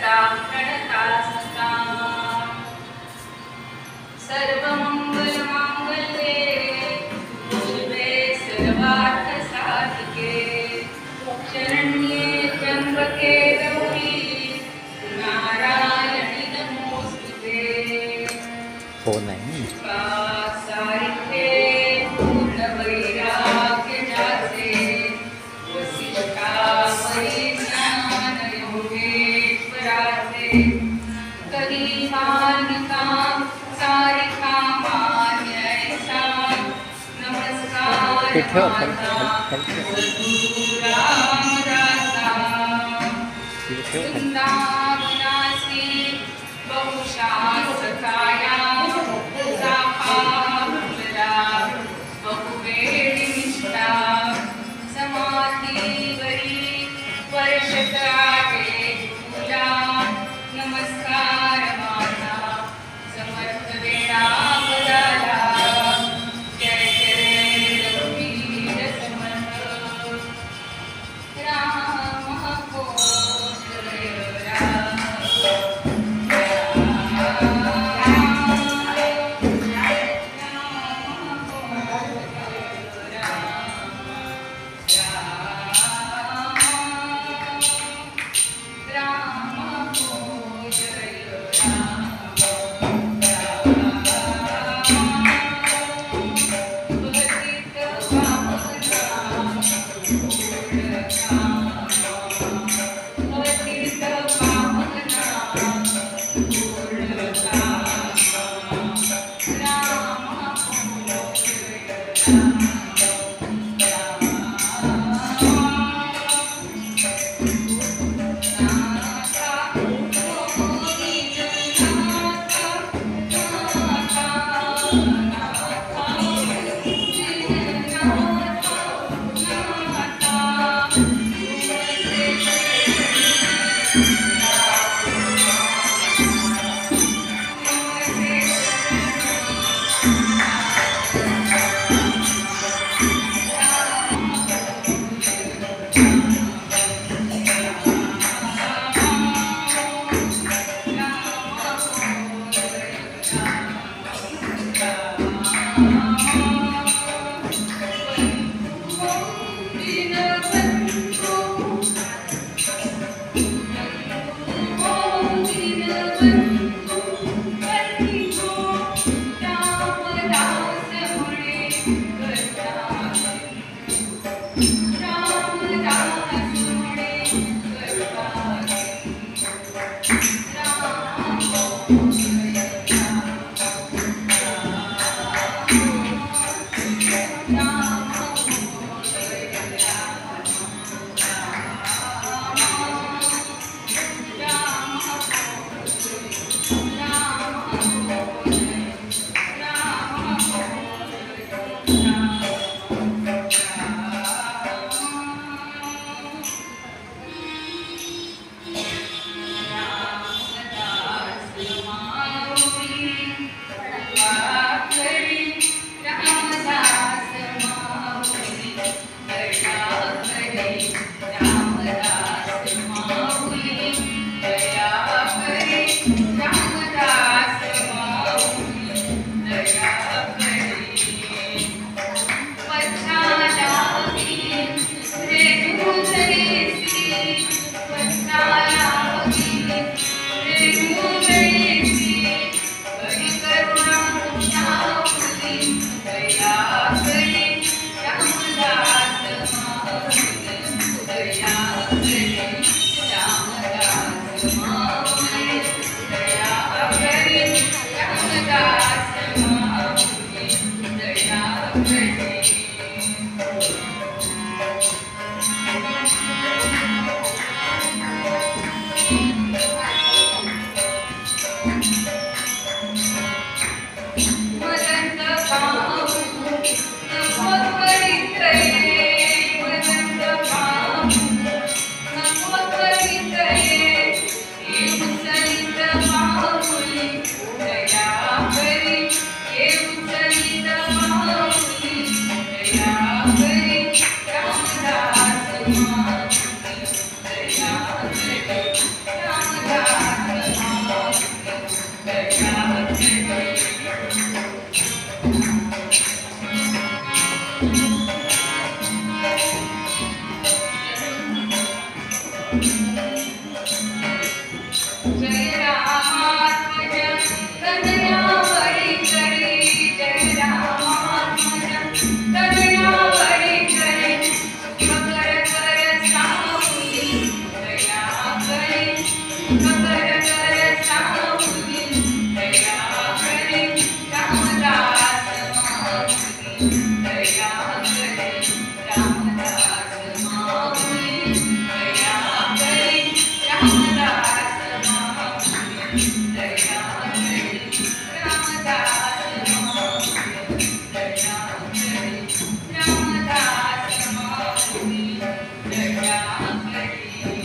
प्रणता प्रणतास्ता सर्वमंगलमांगल्ये शिवे सर्वार्थसाधिके शरण्ये त्र्यंबके गौरी नारायणी नमोस्तुते सारिके पूर्णवैराग्य जासे वसिष्ठा परिज्ञान योगेश्वराचे कधी मानिका सारिका मान्यैसा नमस्कार रामदासा वृंदावनासी बहुशान सखाया बहुवेळी निष्ठा समाधीवरी वर्षकाटे तुला नमस्कार माझा समर्थ वेळा पदाला जय जय रघुवीर समर्थ राम जय राम जय रामात्मज कन्यावरी करी जय रामात्मज कन्यावरी करी मकर कर सामुनी दया करी मकर कर सामुनी दया करी रामदास मामुनी दया करी रामदास मामुनी दया करी रामदास मामुनी दया करी रामदास मामुनी दया करी रामदास मामुनी दया करी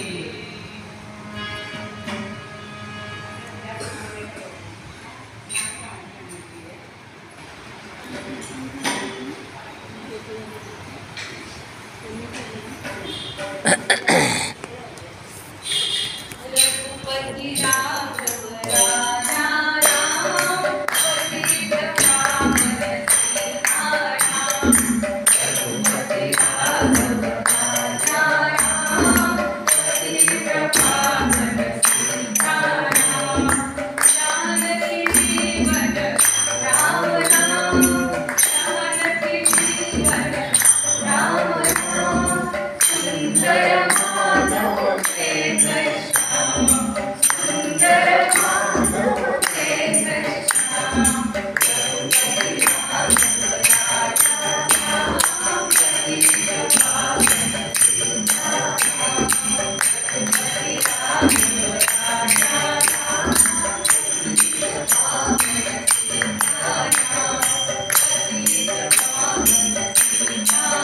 रघुपति राघव राजा राम पतित पावन सीताराम रघुपति राघव राजा राम पतित पावन सीताराम जानकी जीवन राम राम जानकी जीवन राम राम सुंदर माधव प्रेम श्याम सुंदर माधव प्रेम श्याम रघुपति राघव राजा राम पतित पावन सीताराम रघुपति राघव राजा राम पतित पावन सीताराम पतित पावन सीताराम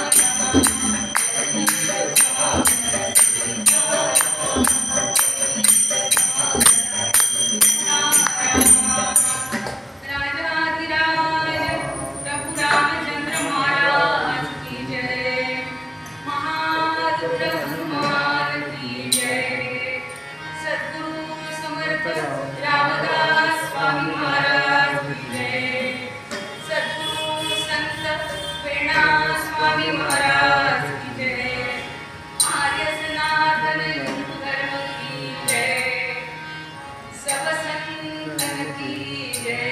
पतित पावन राजाधिराज प्रभु रामचंद्र महाराज की जय महारुद्र हनुमान की जय सद्गुरु समर्थ रामदास स्वामी महाराज की जय सद्गुरु संत वेणा स्वामी महाराज की जय आर्य सनातन हिंदू धर्म की जय सब संतन की जय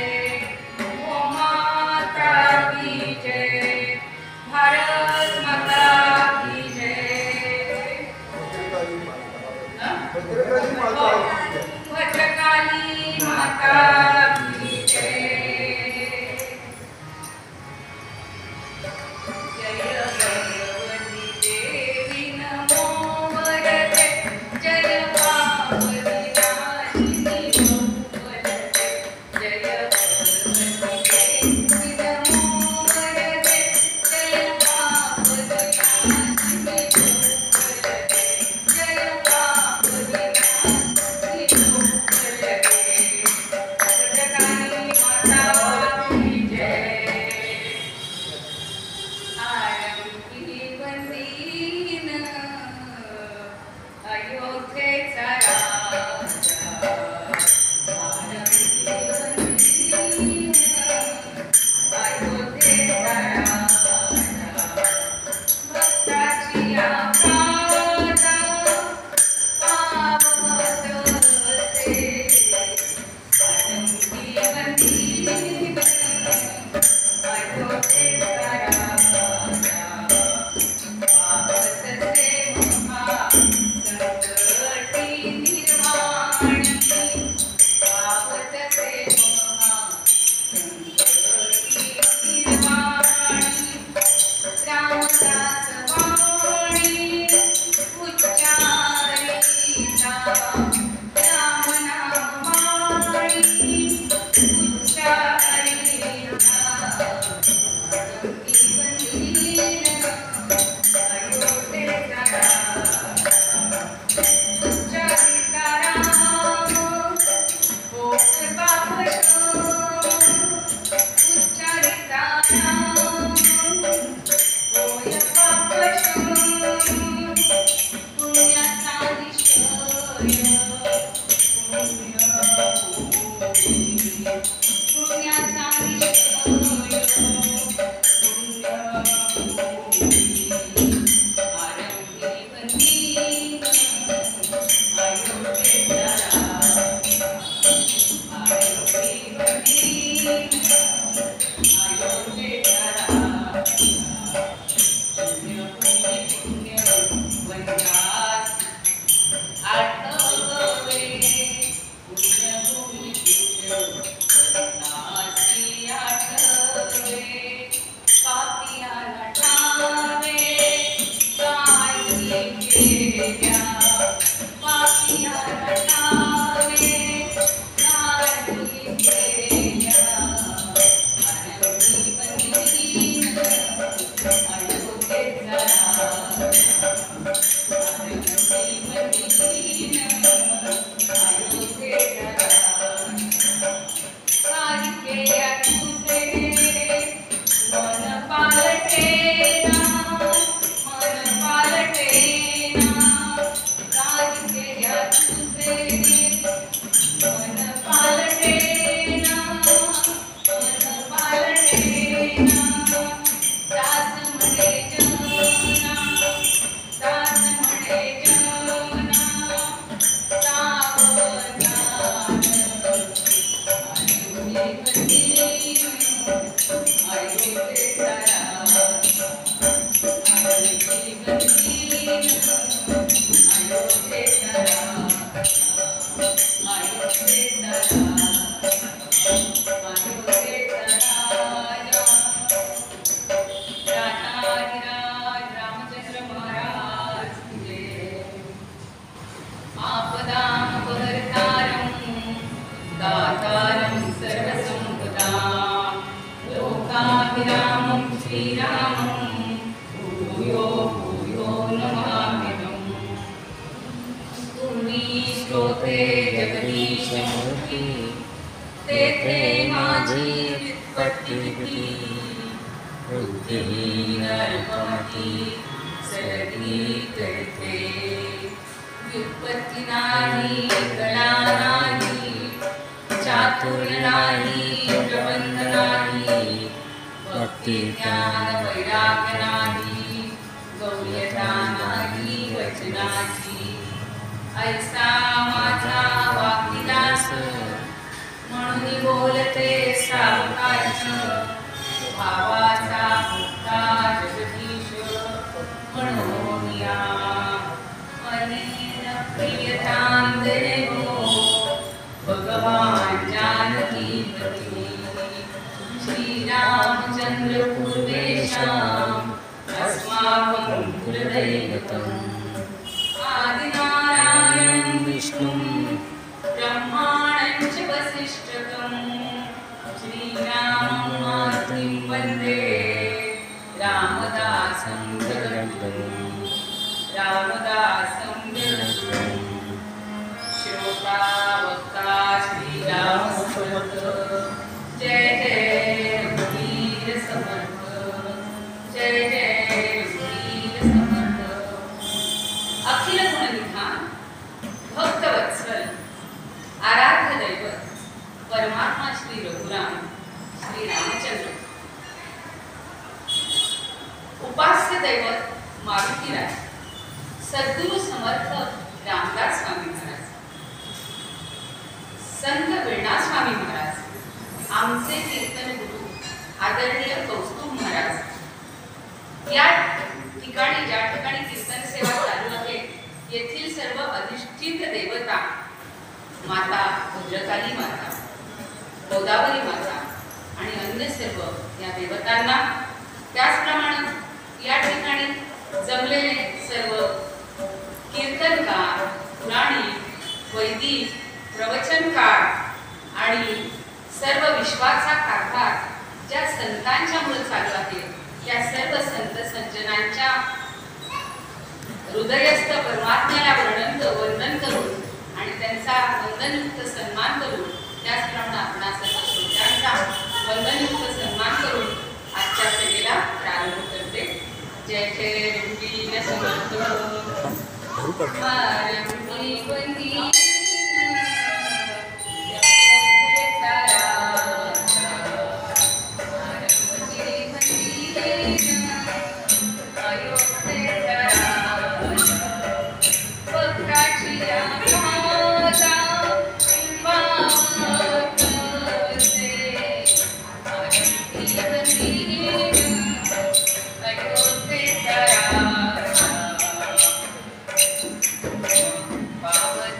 गौ माता की जय भारत माता की जय भद्रकाली माता की जय जय भगवती देवी नमो वरदे जय पार्वती राजिनी वरदे जय भगवती देवी नमो वरदे जय पार्वती राजिनी वरदे जय पार्वती राजिनी वरदे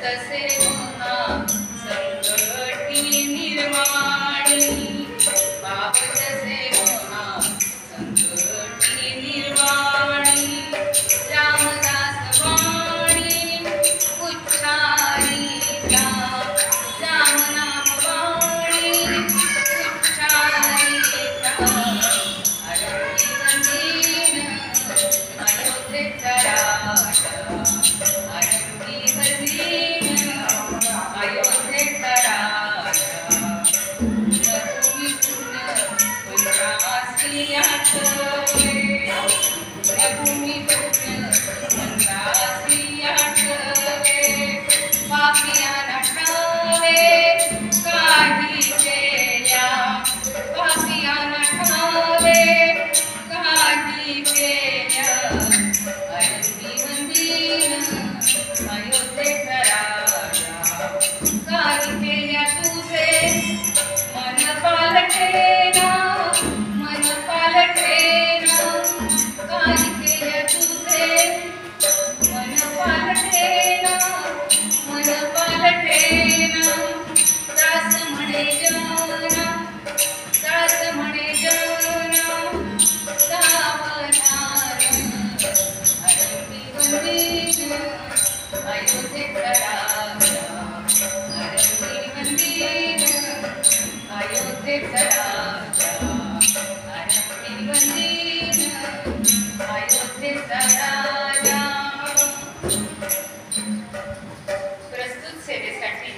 तसे अयोध्येचा राजा काही केल्या तुझे मन पालटेना मन पालटेना काही केल्या तुझे मन पालटेना मन पालटेना दास म्हणे जना दास म्हणे जना सावधान अरंभी मंदिर अयोध्येचा राजा अरंभी मंदिर अयोध्येचा राजा अरंभी मंदिर अयोध्येचा राजा. प्रस्तुत सेवेसाठी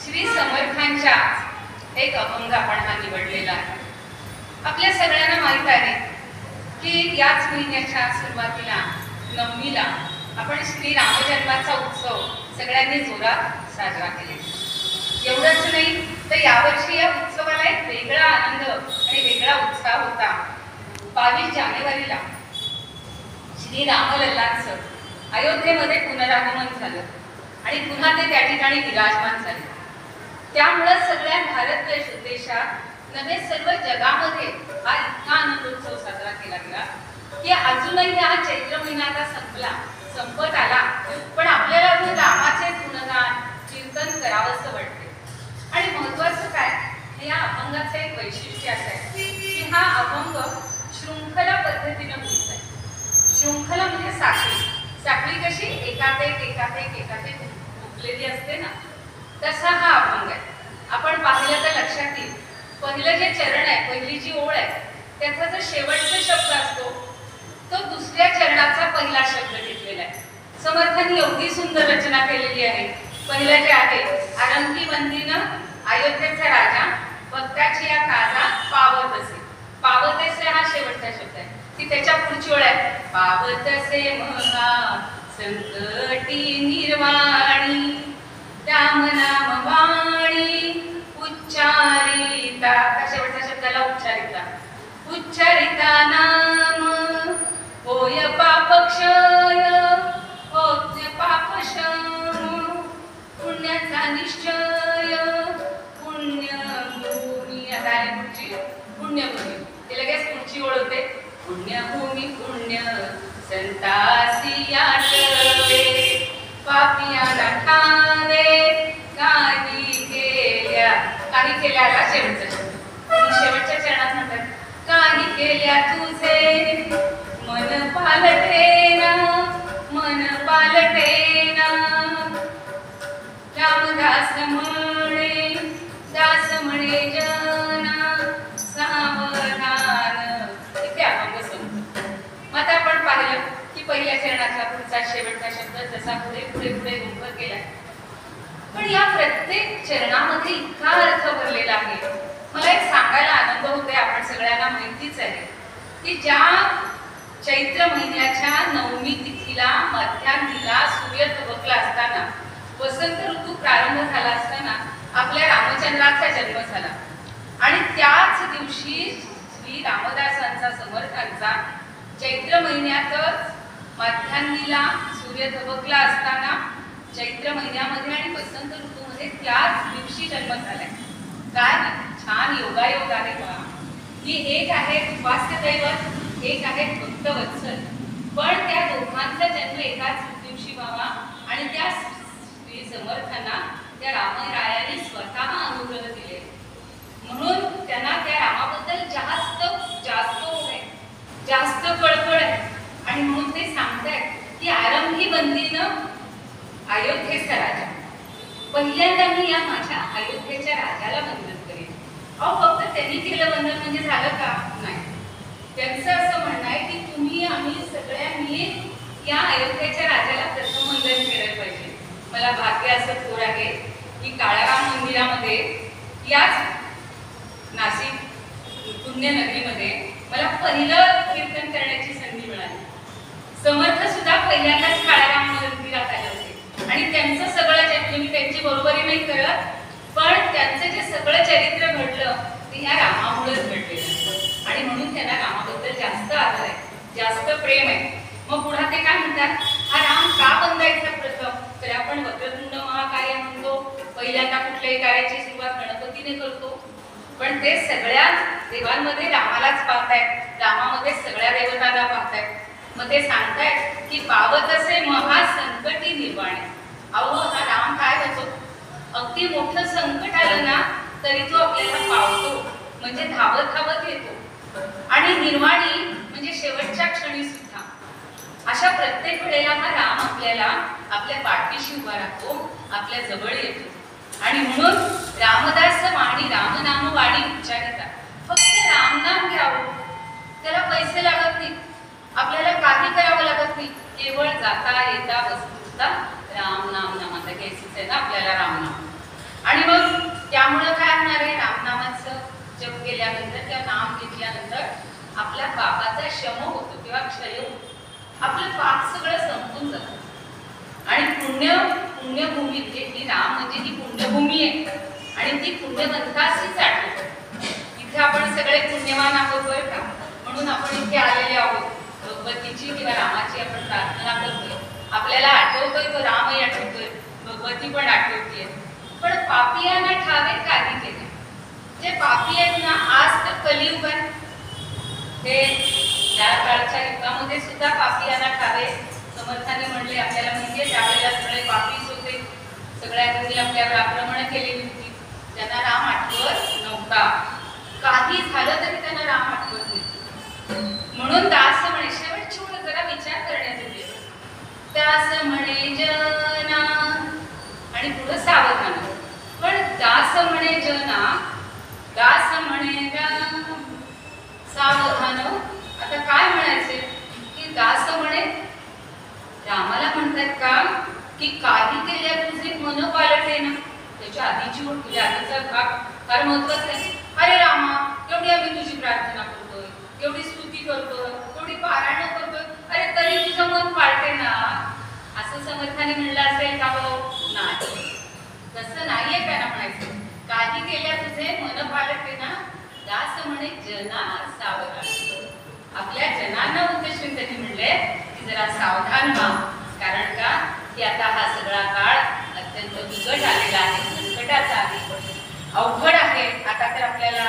श्री समर्थांच्या एक अभंग आपण हा निवडलेला आहे. आपल्या सगळ्यांना माहीत आहे की याच महिन्याच्या सुरुवातीला नवमीला आपण श्री रामजन्माचा उत्सव सगळ्यांनी जोरात साजरा केला. एवढंच नाही तर यावर्षी या उत्सवाला एक वेगळा आनंद आणि वेगळा उत्साह होता. 22 जानेवारीला श्री रामलल्लांचं अयोध्येमध्ये पुनरागमन झालं आणि पुन्हा ते त्या ठिकाणी विराजमान झाले. त्यामुळे सगळ्या भारत देशात नव्हे सर्व जगामध्ये हा इतका आनंदोत्सव साजरा केला गेला की अजूनही हा चैत्र महिना आता संपत आला पण आपल्याला अजून रामाचे गुणगान कीर्तन करावंसं वाटते. आणि महत्वाचं काय या अभंगाचं एक वैशिष्ट्य असं आहे की हा अभंग शृंखला पद्धतीने बोलत आहे. शृंखला म्हणजे साखळी कशी एकातेक भुकलेली असते ना तसा हा अभंग आहे. आपण पाहिलं तर लक्षात येईल पहिलं जे चरण आहे पहिली जी ओळ आहे त्याचा जो शेवटचा शब्द असतो तो दुसऱ्या चरणाचा पहिला शब्द घेतलेला आहे. समर्थांनी एवढी सुंदर रचना केलेली आहे. पहिलं जे आहे अरंभी मंदिर अयोध्येचा राजा भक्ताची या काजा पावतसे हा शेवटचा शब्द आहे. ती त्याच्या पुढची ओळ आहे पावतसे महा संकटी निर्वाणी राम नाम वाणी उच्चारिता शेवटच्या शब्दाला उच्चारिता नाम होय पापक्षय होय पापशम पुण्याचा निश्चय पुण्यभूमी आता पुढची पुण्यभूमी ते लगेच पुढची ओळ होते पुण्यभूमी पुण्य संतासी आठवे पापियाला ठावे काही केल्या आता शेवटच्या चरणात म्हणतात काही केल्या तुझे मन पालटेना रामदास म्हणे जना सावधान. इथे अभंग संपतो. मग आता आपण पाहिलं की पहिल्या चरणाचा पुढचा शेवटचा शब्द जसा पुढे गुंफत गेला पण या प्रत्येक चरणामध्ये इतका अर्थ भरलेला आहे. मला एक सांगायला आनंद होतोय आपण सगळ्यांना माहितीच आहे की ज्या चैत्र महिन्याच्या नवमी तिथीला मध्यान्हीला सूर्य तबकला असताना वसंत ऋतू प्रारंभ झाला असताना आपल्या रामचंद्राचा जन्म झाला आणि त्याच दिवशी श्री रामदासांचा समर्थांचा चैत्र महिन्यातच मध्यान्हीला सूर्य तबकला असताना चैत्र महिन्यामध्ये आणि वसंत ऋतूमध्ये त्याच दिवशी जन्म झालाय. काय छान योगायोग आहे बघा की एक आहे उपास्य दैवत एक आहे भक्तवत्सल पण त्या दोघांचा जन्म एकाच दिवशी व्हावा आणि त्या श्री समर्थांना त्या रामरायांनी स्वतः अनुग्रह दिले म्हणून त्यांना त्या रामाबद्दल जास्त कळकळ आहे आणि म्हणून ते सांगतायत की आरंभी बंदीनं अयोध्येचा राजा पहिल्यांदा मी या माझ्या अयोध्येच्या राजाला वंदन करेन. फक्त त्यांनी केलं वंदन म्हणजे झालं का नाही. त्यांचं असं म्हणणं आहे की तुम्ही आम्ही सगळ्यांनी या अयोध्येच्या राजाला प्रथम वंदन केलं पाहिजे. मला भाग्य असं थोर आहे की काळाराम मंदिरामध्ये याच नाशिक पुण्यनगरीमध्ये मला पहिलं कीर्तन करण्याची संधी मिळाली. समर्थ सुद्धा पहिल्यांदाच काळाराम मंदिरात आले होते आणि त्यांचं सगळं मी त्यांची बरोबरी नाही करत पण त्यांचं जे सगळं चरित्र घडलं ते ह्या रामामुळेच घडलेलं आणि म्हणून त्यांना रामाबद्दल जास्त आदर आहे जास्त प्रेम आहे. मग पुढे ते काय म्हणतात हा राम का बंदायचा प्रथम तर आपण पण ते सगळ्या देवांमध्ये रामालाच पाहतायत, रामामध्ये सगळ्या देवतांना पाहतायत. मग ते सांगतायत की पावत असे महासंकटी निर्वाणे. अहो हा राम काय होतो, अगदी मोठं संकट आलं ना तरी तो आपल्याला पावतो, म्हणजे धावत धावत येतो. आणि निर्वाणी म्हणजे शेवटच्या क्षणी सुद्धा. अशा प्रत्येक वेळेला हा राम आपल्याला आपल्या पाठीशी उभा राहतो, आपल्या जवळ येतो. आणि म्हणून रामदास वाणी रामनाम वाणी उच्चारिता. फक्त रामनाम घ्यावं, त्याला पैसे लागत नाही, आपल्याला काही करावं लागत नाही, केवळ जाता येता वस्तुता राम नाम नामाचा घ्यायचंच आहे ना आपल्याला रामनाम. आणि मग त्यामुळं काय होणार आहे, रामनामाचं जप केल्यानंतर किंवा नाम घेतल्यानंतर आपल्या पापाचा शम होतो किंवा क्षय होतो, आपलं पाप सगळं संपून जातं. आणि पुण्यभूमी ही राम म्हणजे ही पुण्यभूमी आहे आणि ती पुण्यवंताशीच आठवतो. इथे आपण सगळे पुण्यवान आहोत बरं का, म्हणून आपण इथे आलेले आहोत. भगवतीची किंवा रामाची आपण प्रार्थना करतोय, आपल्याला आठवतोय तो रामही आठवतोय, भगवती पण आठवतीये. पण पापियांना ठावे काही केले. जे पापी आहेत ना, आज तर कलियुग आहे, हे त्या काळच्या युगामध्ये सुद्धा पापियांना ठावे. समर्थाने म्हणले आपल्याला म्हणजे त्यावेळेला सगळे पापीच होते, सगळ्यांनी आपल्यावर आक्रमण केलेली होती, त्यांना राम आठवत नव्हता. काही झालं तरी त्यांना राम आठवत नाही. म्हणून दास म्हणे, शेवटची ओळ जरा विचार करण्यात येते. दास म्हणे जना आणि पुढे सावधान. पण दास म्हणे जना, दास म्हणे सावधान. आता काय म्हणायचे की दास म्हणे रामाला म्हणतात का की काही केल्या तुझे मन पालटे ना. त्याच्या आधीची ओळ, तुझ्या आधीचा भाग फार महत्वाचा आहे. अरे रामा, एवढी आम्ही तुझी प्रार्थना करतोय, एवढी स्तुती करतोय, एवढी पारायण करतोय, अरे तरी तुझं मन पाळते ना. असं समर्थाने म्हणलं असेल का भाऊ? नाही, तसं नाहीये त्यांना म्हणायचं. काही केल्या तुझे मन पाळते ना. दास म्हणे जना सावधान. आपल्या जनांना उद्देशून त्यांनी म्हणले की जरा सावधान व्हा. कारण का की आता हा सगळा काळ अत्यंत बिकट आलेला आहे, संकटाचा आहे, अवघड आहे. आता तर आपल्याला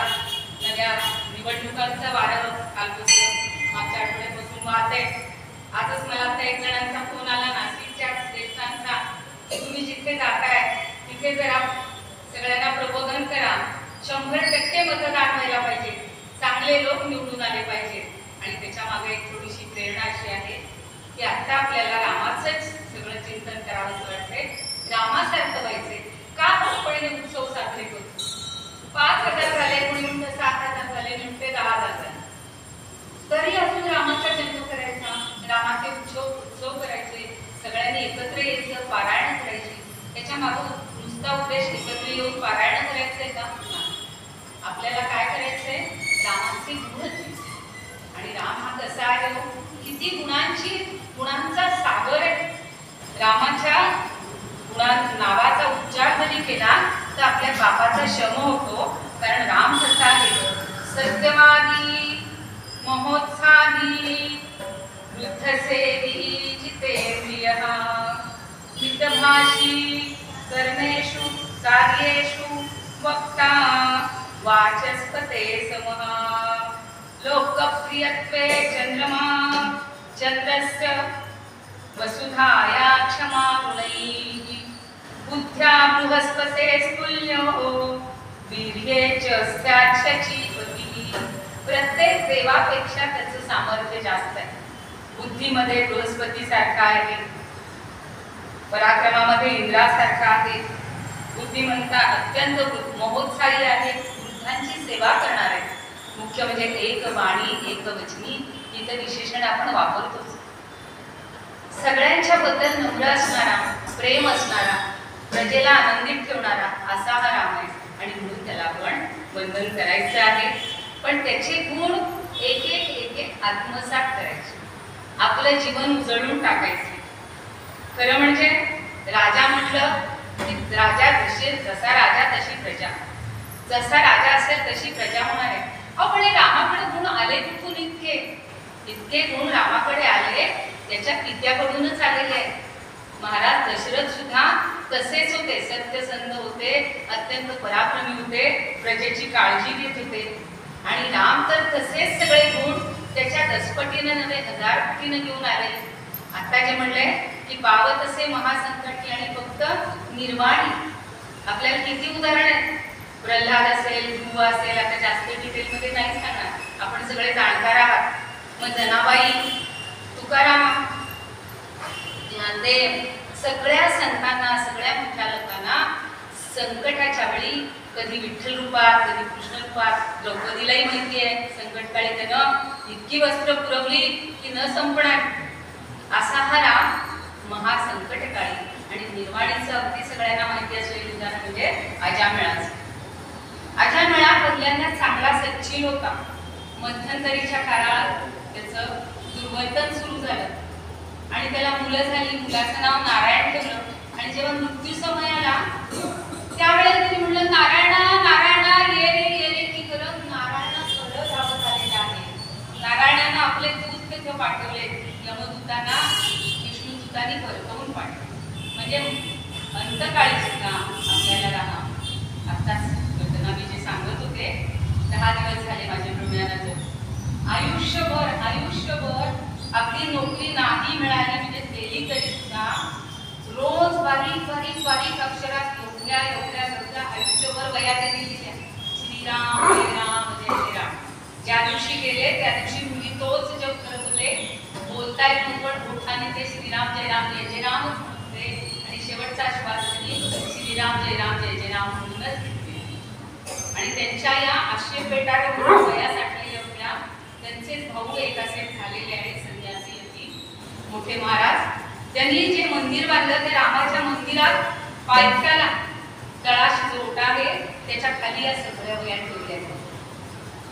नव्या निवडणुकांचा वारं कालपासून मागच्या आठवड्यापासून वाहत आहे. आजच मला त्या एक जणांचा फोन आला नाशिकच्या श्रेष्ठांचा, तुम्ही जिथे जाताय तिथे जरा सगळ्यांना प्रबोधन करा, 100% मतदान व्हायला पाहिजे, चांगले लोक निवडून आले पाहिजे. आणि त्याच्या मागे एक थोडीशी प्रेरणा अशी आहे की आता आपल्याला रामाचंच सगळं चिंतन करावंसं वाटतंय, रामासारखं व्हायचंय. का पहिले उत्सव साजरे करतो, 5,000 झाले, कोणी म्हणतं 7,000 झाले, म्हणते 10,000 झाले, तरी अजून रामाचा जन्म करायचा, रामाचे उत्सव करायचे, सगळ्यांनी एकत्र यायचं, पारायण करायची. त्याच्या मागं नुसता उद्देश एकत्र येऊन पारायण करायचंय का? आपल्याला काय करायचंय, रामाचे गुण घ्यायचे. आणि राम हा कसा आहे, किती गुणांचा सागर आहे. रामाच्या नावाचा उच्चार जरी केला तर आपल्या पापाचा शम होतो. कारण राम कसा आहे, सत्यवादी, महोत्साही, वृद्धसेवी, जितेंद्रियः, मितभाषी, कर्मेषु कार्येषु वक्ता, वाचस्पते समः, लोकप्रियत्वे चंद्रमा, चंद्रस्य वसुधाया क्षमा गुणैः, बुद्ध्या बृहस्पते स्तुल्यो, वीर्ये च स्याच्छचीपतिः. प्रत्येक देवापेक्षा त्याचं सामर्थ्य जास्त आहे. बुद्धीमध्ये बृहस्पती सारखा आहे, पराक्रमामध्ये इंद्रासारखा आहे, बुद्धिमंता अत्यंत महोत्साही आहे, वृद्धांची सेवा करणार आहे. मुख्य म्हणजे एक वाणी एक वचनी ही तर विशेषण आपण वापरतोच. सगळ्यांच्या बद्दल नम्र असणारा, प्रेम असणारा, प्रजेला आनंदित ठेवणारा असा हा राम आहे. आणि म्हणून त्याला आपण वंदन करायचं आहे. पण त्याचे गुण एक एक आत्मसात करायचे, आपलं जीवन उजळून टाकायचे. खरं म्हणजे राजा म्हटलं की राजा जसा राजा तशी प्रजा, जसा राजा असेल तशी प्रजा होणार आहे. पण हे रामाकडे गुण आले कुठून? इतके गुण रामाकडे आले त्याच्या पित्याकडूनच आलेले आहेत. महाराज दशरथ सुद्धा तसेच होते, सत्यसंध होते, अत्यंत अत्यंत पराक्रमी होते, प्रजेची काळजी घेत होते. आणि राम तर तसेच सगळे गुण त्याच्या दसपटीनं नव्हे हजारपटीनं घेऊन आले. आता जे म्हणले की पावत असे महासंकटी आणि फक्त निर्वाणी. आपल्याला किती उदाहरण आहेत. प्रल्हाद असेल, ध्रुव असेल, आता जास्त डिटेलमध्ये नाही सांगणार, आपण सगळे जाणकार आहात. मग जनाबाई, तुकाराम, ज्ञानदेव, सगळ्या संतांना, सगळ्या मोठ्या लोकांना संकटाच्या वेळी कधी विठ्ठल रूपात, कधी कृष्ण रूपात, द्रौपदीलाही माहिती आहे संकटकाळी त्यानं इतकी वस्त्र पुरवली की न संपणार. असा हा राम महासंकटकाळी. आणि निर्वाणीचं अगदी सगळ्यांना माहिती असलेलं उदाहरण म्हणजे अजामेळाचं. अजामेळा पहिल्यांदा चांगला सच्चिल होता. मध्यंतरीच्या काळात त्याचं दुर्वर्तन सुरू झालं आणि त्याला मुलं झाली. मुलाचं नाव नारायण ठेवलं. आणि जेव्हा मृत्यू समय आला त्यावेळेला त्यांनी म्हणलं, नारायणा नारायणा ये रे की करत नारायणा खरं धावत आलेला आहे. नारायणानं आपले दूत तिथे पाठवले. यमदूतांना विष्णुदूतांनी परतवून पाठवले. म्हणजे अंतकाळी सुद्धा आपल्याला राहा. आत्ताच घटना मी जे सांगत होते, 10 दिवस झाले माझ्या प्रमेयानं, आयुष्यभर अगदी नोकरी नाही मिळाली म्हणजे केली तरी सुद्धा रोज बारीक अक्षरात एवढ्या सगळ्या आयुष्यभर वया त्यांनी लिहिल्या. श्रीराम जय राम जय श्रीराम. ज्या दिवशी गेले त्या दिवशी मुली तोच जप करत होते. बोलता येत पण ओठाने ते श्रीराम जय राम जय जय रामच म्हणत होते. आणि शेवटचा श्वास श्रीराम जय राम म्हणूनच घेतले. आणि त्यांच्या या आश्रयपेटावर वया साठलेल्या होत्या. त्यांचेच भाऊ एक असे झालेले आहेत संन्यासी यती मोठे महाराज. त्यांनी जे मंदिर बांधलं ते रामाच्या मंदिरात पायथ्याला तळाशी जो ओटा आहे त्याच्या खाली या सगळ्या वया ठेवल्या.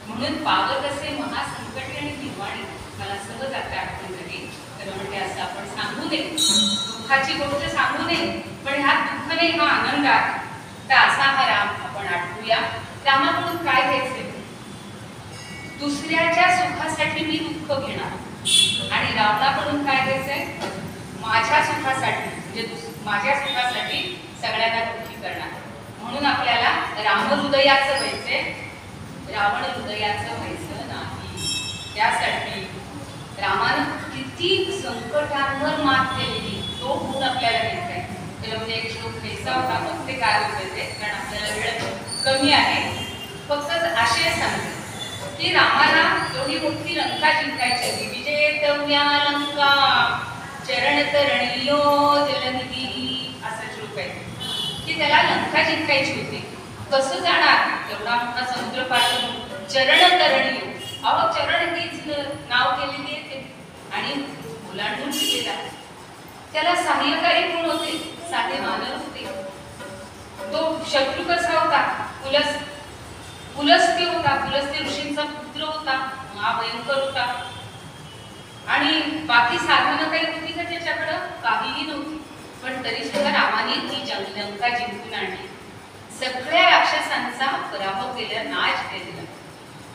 म्हणून पावत असे महासंकटी आणि निर्वाणी. मला सहज आता आठवण झाली. तर म्हणजे असं आपण सांगू नये, दुःखाची गोष्ट सांगू नये, पण ह्या दुःख नाही हा आनंद आहे. तर असा हा राम आपण आठवूया. रामाकडून काय घ्यायचे? दुसऱ्याच्या सुखासाठी मी दुःख घेणार. आणि रावणाकडून काय घ्यायचंय? माझ्या सुखासाठी, म्हणजे माझ्या सुखासाठी सगळ्यांना दुःखी करणार. म्हणून आपल्याला राम हृदयाचं व्हायचंय, रावण हृदयाचं व्हायचं नाही. त्यासाठी रामानं किती संकटांवर मात केलेली तो गुण आपल्याला घ्यायचा आहे. त्याला म्हणजे एक श्लोक घ्यायचा होता, मग ते काय होतं ते, कारण आपल्याला वेळ कमी आहे. फक्त आशय सांगते की रामाला एवढी मोठी लंका जिंकायची होती. विजयतव्या लंका चरणतरणीयो जलनिधी असा श्लोक आहे की त्याला लंका जिंकायची होती. कसं जाणार? एवढा मोठा समुद्र पार करून. चरणतरणीयो, अहो चरण हीच नाव केलेली आहे आणि ओलांडून गेला. त्याला सहाय्यकारी कोण होते? साधे मानव होते. तो शत्रू कसा होता? पुलस्त्य होता. पुलस्त्य ऋषींचा पुत्र होता. महाभयंकर होता. आणि बाकी साधनं काही होती का त्याच्याकडं? काहीही नव्हती. पण तरी सुद्धा रामाने ती लंका जिंकून आणली. सगळ्या राक्षसांचा पराभव केला, नाश केला.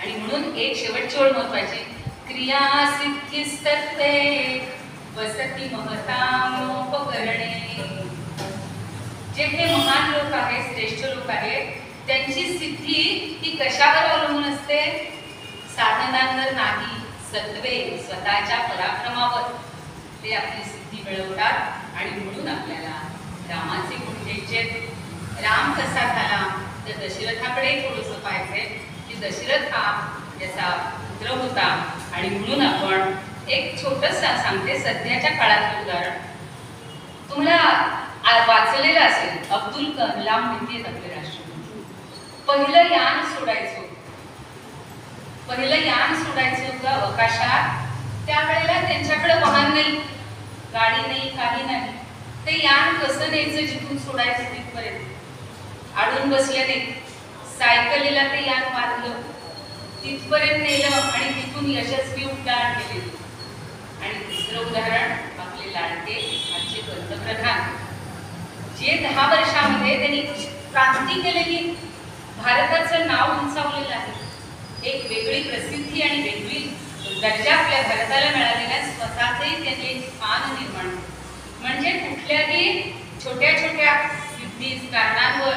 आणि म्हणून एक शेवटची ओळ महत्वाची, क्रिया सिद्धिस्तत्वे वसती महतामोपकरणे. जे हे महान लोक आहेत, श्रेष्ठ लोक आहेत, त्यांची सिद्धी ही कशावर अवलंबून असते? साधनांवर नाही, सत्वे स्वतःच्या पराक्रमावर ते आपली सिद्धी मिळवतात. आणि म्हणून आपल्याला रामाचे गुण घ्यायचे. राम कसा झाला तर दशरथाकडे थोडंसं पाहायचंय की दशरथ हा त्याचा पुत्र होता. आणि म्हणून आपण एक छोटंसं सांगते सध्याच्या काळातलं उदाहरण. तुम्हाला वाचलेलं असेल, अब्दुल कलाम माहिती आहेत आपले राष्ट्रपती. पहिलं यान सोडायचं होतं अवकाशात. त्यावेळेला त्यांच्याकडे वाहन नाही, गाडी नाही, काही नाही. ते यान कसं न्यायचं जिथून सोडायचं तिथपर्यंत? अडून बसले नाही, सायकलीला ते यान बांधलं, तिथपर्यंत नेलं आणि तिथून यशस्वी उड्डाण केले. आणि दुसरं उदाहरण आपले लाडके आजचे पंतप्रधान, जे 10 वर्षामध्ये त्यांनी क्रांती केलेली, भारताचं नाव उंचावलेलं आहे. एक वेगळी प्रसिद्धी आणि वेगळी दर्जा आपल्या भारताला मिळालेल्या, स्वतःचंही त्यांनी स्थान निर्माण केलं. म्हणजे कुठल्याही छोट्या छोट्या सिद्धी कारणांवर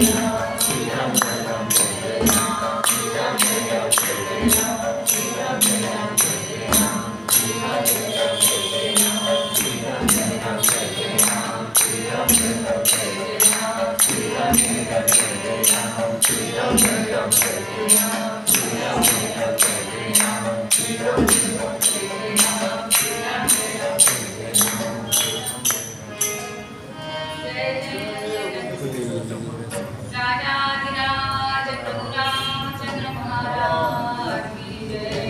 राजाधिराज प्रभुरामचंद्र महाराज की जय।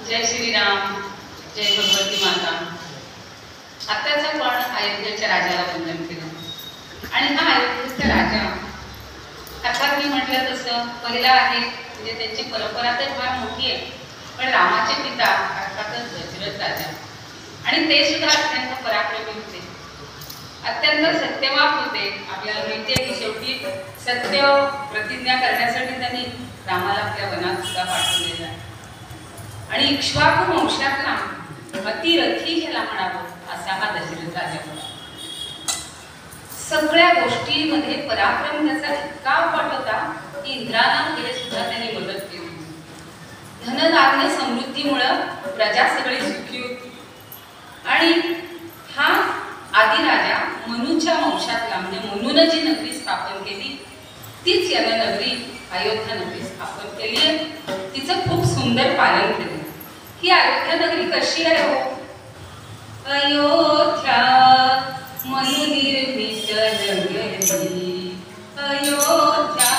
जय श्रीराम, जय भगवती माता। आत्ताच आपण अयोध्येच्या राजाला वंदन केलं आणि हा अयोध्येचा राजा अर्थात मी म्हटलं तसं पहिला आहे, म्हणजे त्यांची परंपरा तर फार मोठी आहे, पण रामाचे पिता अर्थातच दशरथ राजा आणि ते सुद्धा अत्यंत पराक्रमी होते, अत्यंत सत्यवाक होते। आपल्याला माहिती आहे की शेवटी सत्य प्रतिज्ञा करण्यासाठी त्यांनी रामाला आपल्या वनात सुद्धा पाठवलेलं आहे आणि इक्ष्वाकू वंशातला अतिरथी ज्याला म्हणावं असा हा दशरथ राजा होता। सगळ्या गोष्टींमध्ये पराक्रम त्याचा इतका पट होता की इंद्राला वगैरे सुद्धा त्यांनी मदत केली. धनधान्य समृद्धीमुळं प्रजा सगळी सुखी होती. आणि हा आदिराजा मनूच्या वंशातला म्हणजे मनूनं जी नगरी स्थापन केली तीच यानं नगरी अयोध्या नगरी स्थापन केली आहे. तिचं खूप सुंदर पालन केलं. ही अयोध्या नगरी कशी आहे हो? अयोध्या मनुनिर्मित नगरी, अयोध्या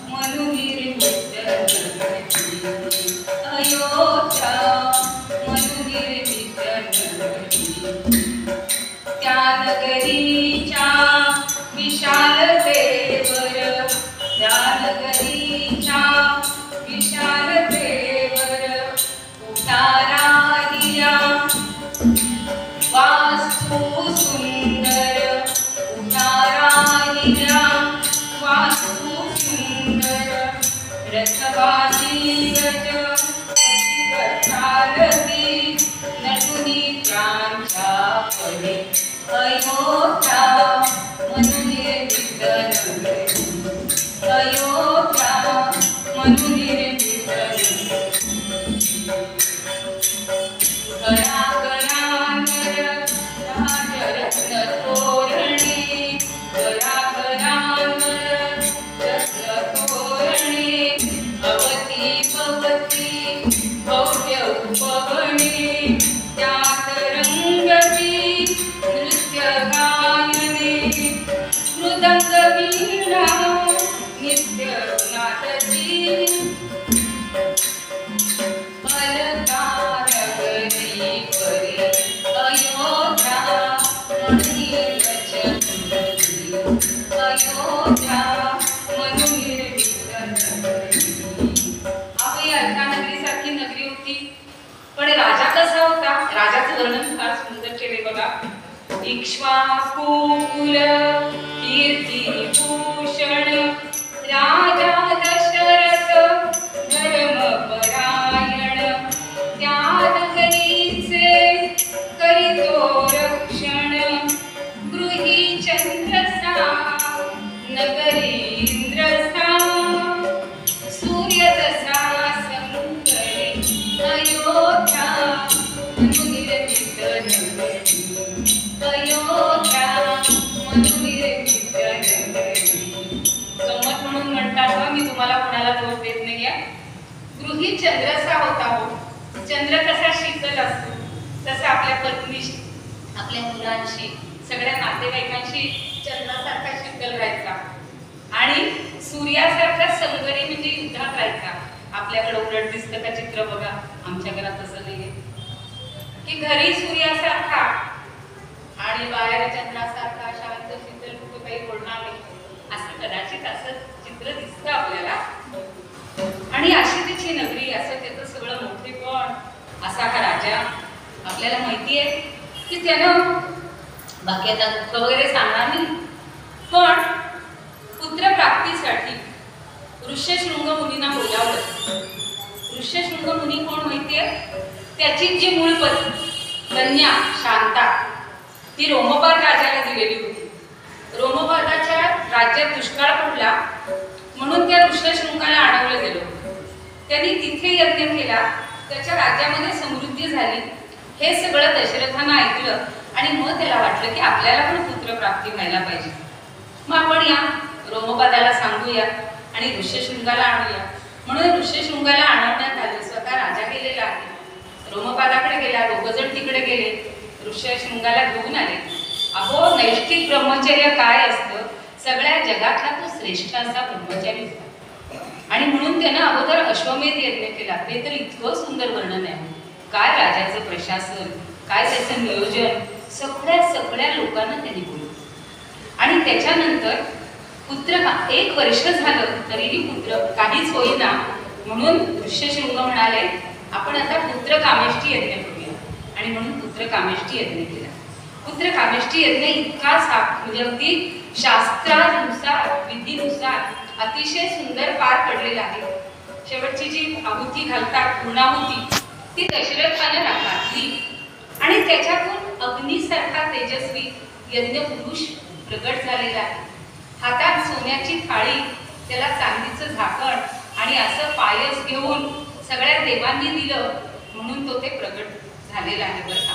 मनुनिर्मित नगरी, अयोध्या मनुनिर्मित नगरी. त्या नगरीच्या विशालतेवर, त्या नगरीच्या विशालतेवर उतारा दिला. वास्तु सुंदर उतारा दिला, वास्तु सुंदर. रथवाजी गज चालती नटुनी त्यांच्या परी. अयोध्या मनुनिर्मित नगरी, अयोध्या मनुनिर्मित नगरी. घराघरांवर राजरत्न तोरणे, घराघरांवर रत्न तोरणे. भवती भवती भव्य उपवने, त्यात रंगती नृत्य गायने. मृदंग वीणा नित्य नादती. अलकार नगरी परी, अयोध्या मनुनिर्मित नगरी, अयोध्या मनुनिर्मित नगरी. ही अलका नगरीसारखी नगरी होती. पण राजा कसा होता? राजाचं वर्णन फार सुंदर केले बघा. इक्ष्वाकुकुल कीर्तिभूषण राजा दशरथ धर्मपरायण. त्या नगरीचे करितो रक्षण. गृही चंद्रसा नगरी इंद्रसा. सूर्य तसा संकरी. अयोध्या मनुनिर्मित नगरी, अयोध्या मनुनिर्मित नगरी. गंमत म्हणून म्हणतात हो, मी तुम्हाला कोणाला दोष देत नाही आहे. गृही चंद्रसा होता हो. चंद्र कसा शीतल असतो तसा आपल्या पत्नीशी, आपल्या मुलांशी, सगळ्या नातेवाईकांशी चंद्रासारखा शीतल राहायचा. आणि सूर्यासारखा संगरी म्हणजे युद्धात राहायचा. आपल्याकडे उलट दिसतं का चित्र बघा. आमच्या घरात तसं नाहीये की घरी सूर्यासारखा आणि बाहेर चंद्रासारखा शांत शीतल, कुठे काही बोलणार नाही. असं कदाचित असं चित्र दिसतं आपल्याला. आणि अशी तिची नगरी, असं त्याचं सगळं मोठेपण. असा हा राजा. आपल्याला माहिती आहे की त्यानं बाकी आता दुःख वगैरे सांगणार नाही, पण पुत्रप्राप्तीसाठी ऋष्यशृंग मुनींना बोलावलं. ऋष्यशृंग मुनी कोण माहितीये? त्याची जी मूळ पत्नी कन्या शांता ती रोमपाद राजाला दिलेली होती. रोमपादाच्या राज्यात दुष्काळ पडला म्हणून त्या ऋष्यशृंगाला आणवलं गेलं. त्यांनी तिथे यज्ञ केला. त्याच्या राज्यामध्ये समृद्धी झाली. हे सगळं दशरथानं ऐकलं आणि मग त्याला वाटलं की आपल्याला पण पुत्रप्राप्ती व्हायला पाहिजे. मग आपण या रोमपादाला सांगूया आणि ऋष्यशृंगाला आणूया. म्हणून ऋष्यशृंगाला आणवण्यात आले. स्वतः राजा गेलेला आहे. रोमपादाकडे गेला. दोघं जण तिकडे गेले. ऋष्यशृंगाला घेऊन आले. अहो, नैष्ठिक ब्रह्मचर्य काय असतं? सगळ्या जगातला तो श्रेष्ठ असा ब्रह्मचारी होता. आणि म्हणून त्यानं अगोदर अश्वमेध यज्ञ केला. ते तर इतकं सुंदर वर्णन आहे. काय राजाचं प्रशासन, काय त्याचं नियोजन, सगळ्या लोकांना त्यांनी बोलवलं. आणि त्याच्यानंतर पुत्र 1 वर्ष झालं तरीही पुत्र काहीच होईना. म्हणून ऋष्यशृंग म्हणाले आपण आता पुत्र कामेष्टी यज्ञ करूया. आणि म्हणून पुत्र कामेष्टी यज्ञ केला. पुत्र कामेष्टी यज्ञ इतका म्हणजे अगदी शास्त्रानुसार, विधीनुसार अतिशय सुंदर पार पडलेला आहे. शेवटची जी आहुती घालतात, पूर्णाहुती, ती दशरथाने घातली. आणि त्याच्यातून अग्निसारखा तेजस्वी यज्ञ पुरुष प्रगट झालेला आहे. हातात सोन्याची थाळी, त्याला चांदीचं झाकण आणि असं पायस घेऊन सगळ्या देवांनी दिलं म्हणून तो ते प्रगट झालेला आहे बरं का.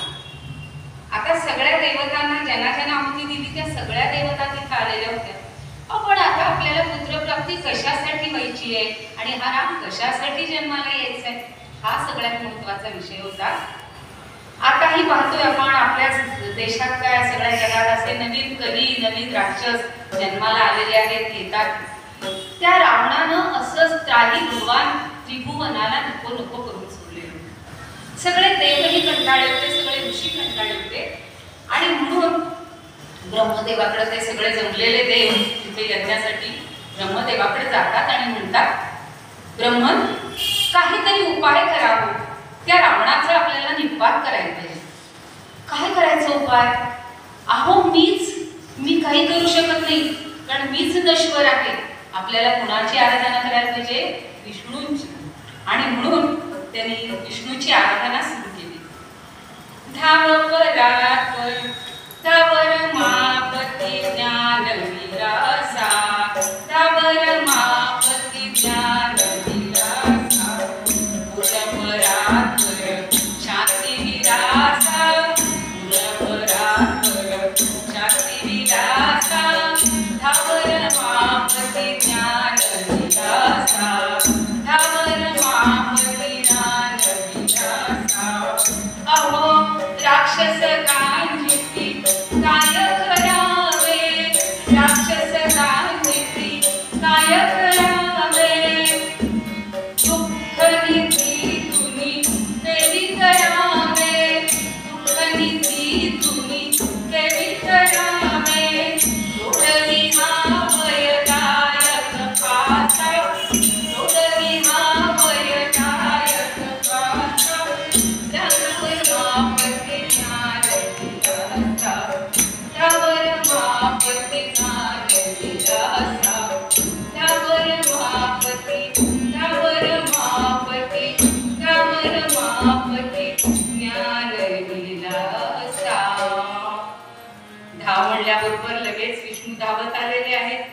आता सगळ्या देवतांना ज्यांना ज्यांना आहुती दिली त्या सगळ्या देवता तिथे आलेल्या होत्या. पण आता आपल्याला पुत्रप्राप्ती कशासाठी व्हायची आहे आणि हा राम कशासाठी जन्माला यायचा आहे, हा सगळ्यात महत्वाचा विषय होता. आताही पाहतोय आपण आपल्या देशात काय सगळ्या जगात असे नवीन कली नवीन राक्षस जन्माला आलेले आहेत, येतात. त्या रावणानं असंच त्राही भगवान त्रिभुवनाला नको नको करून सोडलेलं. सगळे देवही कंटाळले होते, सगळे ऋषी कंटाळले होते आणि म्हणून ब्रह्मदेवाकडे ते सगळे जमलेले देव तिथे यज्ञासाठी ब्रह्मदेवाकडे जातात आणि म्हणतात, ब्रह्मन काहीतरी उपाय करावं, त्या रावणाचा आपल्याला निपात करायला पाहिजे. काय करायचा उपाय? अहो मी काही करू शकत नाही, कारण मीच नश्वर आहे. आपल्याला कुणाची आराधना करायला पाहिजे? विष्णूंची. आणि म्हणून त्यांनी विष्णूची आराधना सुरू केली. धाव परात धावर मापती ज्ञान विलासा, धावर मापती ज्ञान विलासा, पुरपरात्पर शांती विलासा, पुरपरात्पर शांती विलासा, धावर मापती ज्ञान विलासा, धावर मापती ज्ञान विलासा. अहो राक्षस कांजिती काय करावे, राक्षस कांजिती काय करावे, दुःख निधी तुम्ही देवी करावे, दुःख निधी तुम्ही देवी करावे, सोडवी हा वयदायक पाचा, सोडवी हा वयदायक पाचा, त्यावर मापती ज्ञान विलासा, त्यावर मापती ज्ञान विलासा, त्यावर मापती, त्यावर मापती, त्यावर मापती ज्ञान विलासा. धाव म्हणल्याबरोबर लगेच विष्णू धावत आलेले आहेत.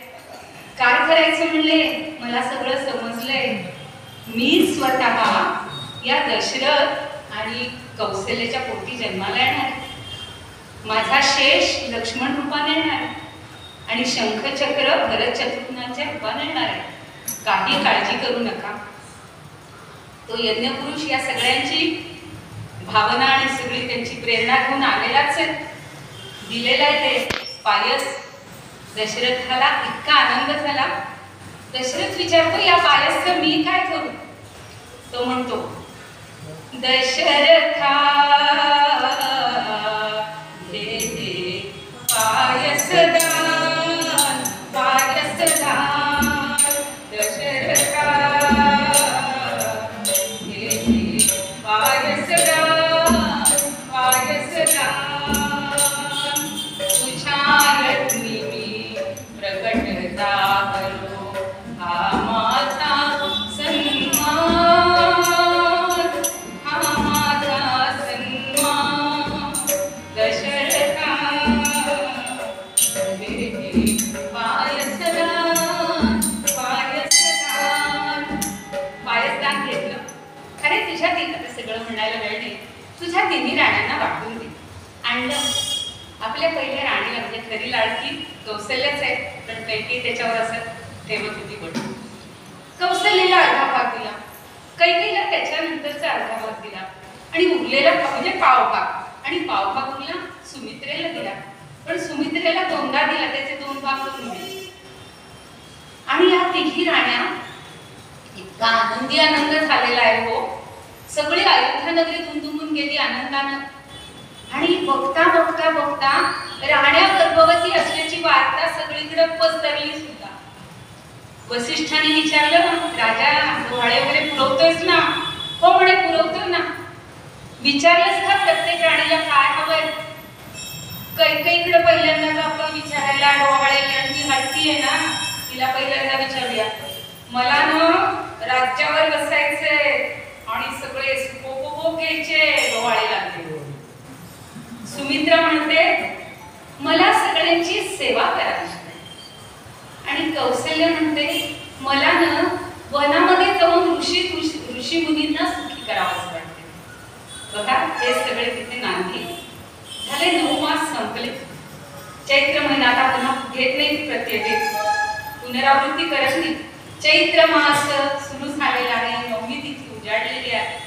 काय करायचं म्हणले? मला सगळं समजलंय. मी स्वतः या दशरथ आणि कौशल्याच्या पोटी जन्माला येणार आहे. माझा शेष लक्ष्मण रूपाने येणार आहे आणि शंखचक्र भरत चतुर्नाच्या रूपाने येणार आहे. काही काळजी करू नका. तो यज्ञपुरुष या सगळ्यांची भावना आणि सगळी त्यांची प्रेरणा घेऊन आलेलाच आहे. दिलेला आहे ते पायस. दशरथाला इतका आनंद झाला. दशरथ विचारतो, या पायसचं मी काय करू? तो म्हणतो, दशरथा घे पायसदान, पायसदान, दशरथा घे पायसदान, पायसदान, तुझ्या रत्नी प्रकटता करो हा माझा सन्मान, हा माझा सन्मान, दशरथा पायसदान, पायसदान. पायसदान घेतलं. अरे तुझ्या तिथं सगळं म्हणायला वेळ नाही. तुझ्या तिन्ही राण्यांना वाटून दे. आणलं. आपल्या पहिल्या राणीला म्हणजे खरी लाडकी कौशल्याच आहे, पण कैकेयी त्याच्यावर असं ठेवत होती. पण कौशल्याला अर्धा भाग दिला, कैकेयीला त्याच्यानंतरचा अर्धा भाग दिला आणि उरलेला म्हणजे पावभाग, आणि पावभाग उरला सुमित्रेला दिला. पण सुमित्रेला दोनदा दिला, त्याचे 2 भाग करून दिले. आणि या तिघी राण्या इतका आनंदी आनंद झालेला आहे हो. सगळी अयोध्या नगरी दुमदुमून गेली आनंदानं. आणि बघता बघता बघता राण्या गर्भवती असल्याची वार्ता सगळीकडे पसरली सुद्धा. वसिष्ठाने विचारलं, राजा डोहाळे वगैरे पुरवतोयस ना? हो म्हणे, पुरवतोय ना. विचारलंस का प्रत्येक राणीला काय हवंय? कैकेयीकडे पहिल्यांदा आपण विचारायला, डोहाळे यांची हट्टी आहे ना, तिला पहिल्यांदा विचारूया. मला ना राज्यावर बसायचंय आणि सगळे सुखोपभोग घ्यायचे. डोहाळे लागले. सुमित्रा म्हणते, मला सगळ्यांची सेवा करायची आणि कौशल्य म्हणते मला ना वनामध्ये जाऊन ऋषी मुनींना सुखी करावंच वाटते. बघा हे सगळे तिथे नांदी झाले. 9 मास संपले. चैत्र महिना आता पुन्हा घेत नाही प्रत्येक पुनरावृत्ती करत नाही. चैत्र मास सुरू झालेला आहे. नवमी तिथी उजाडलेली आहे.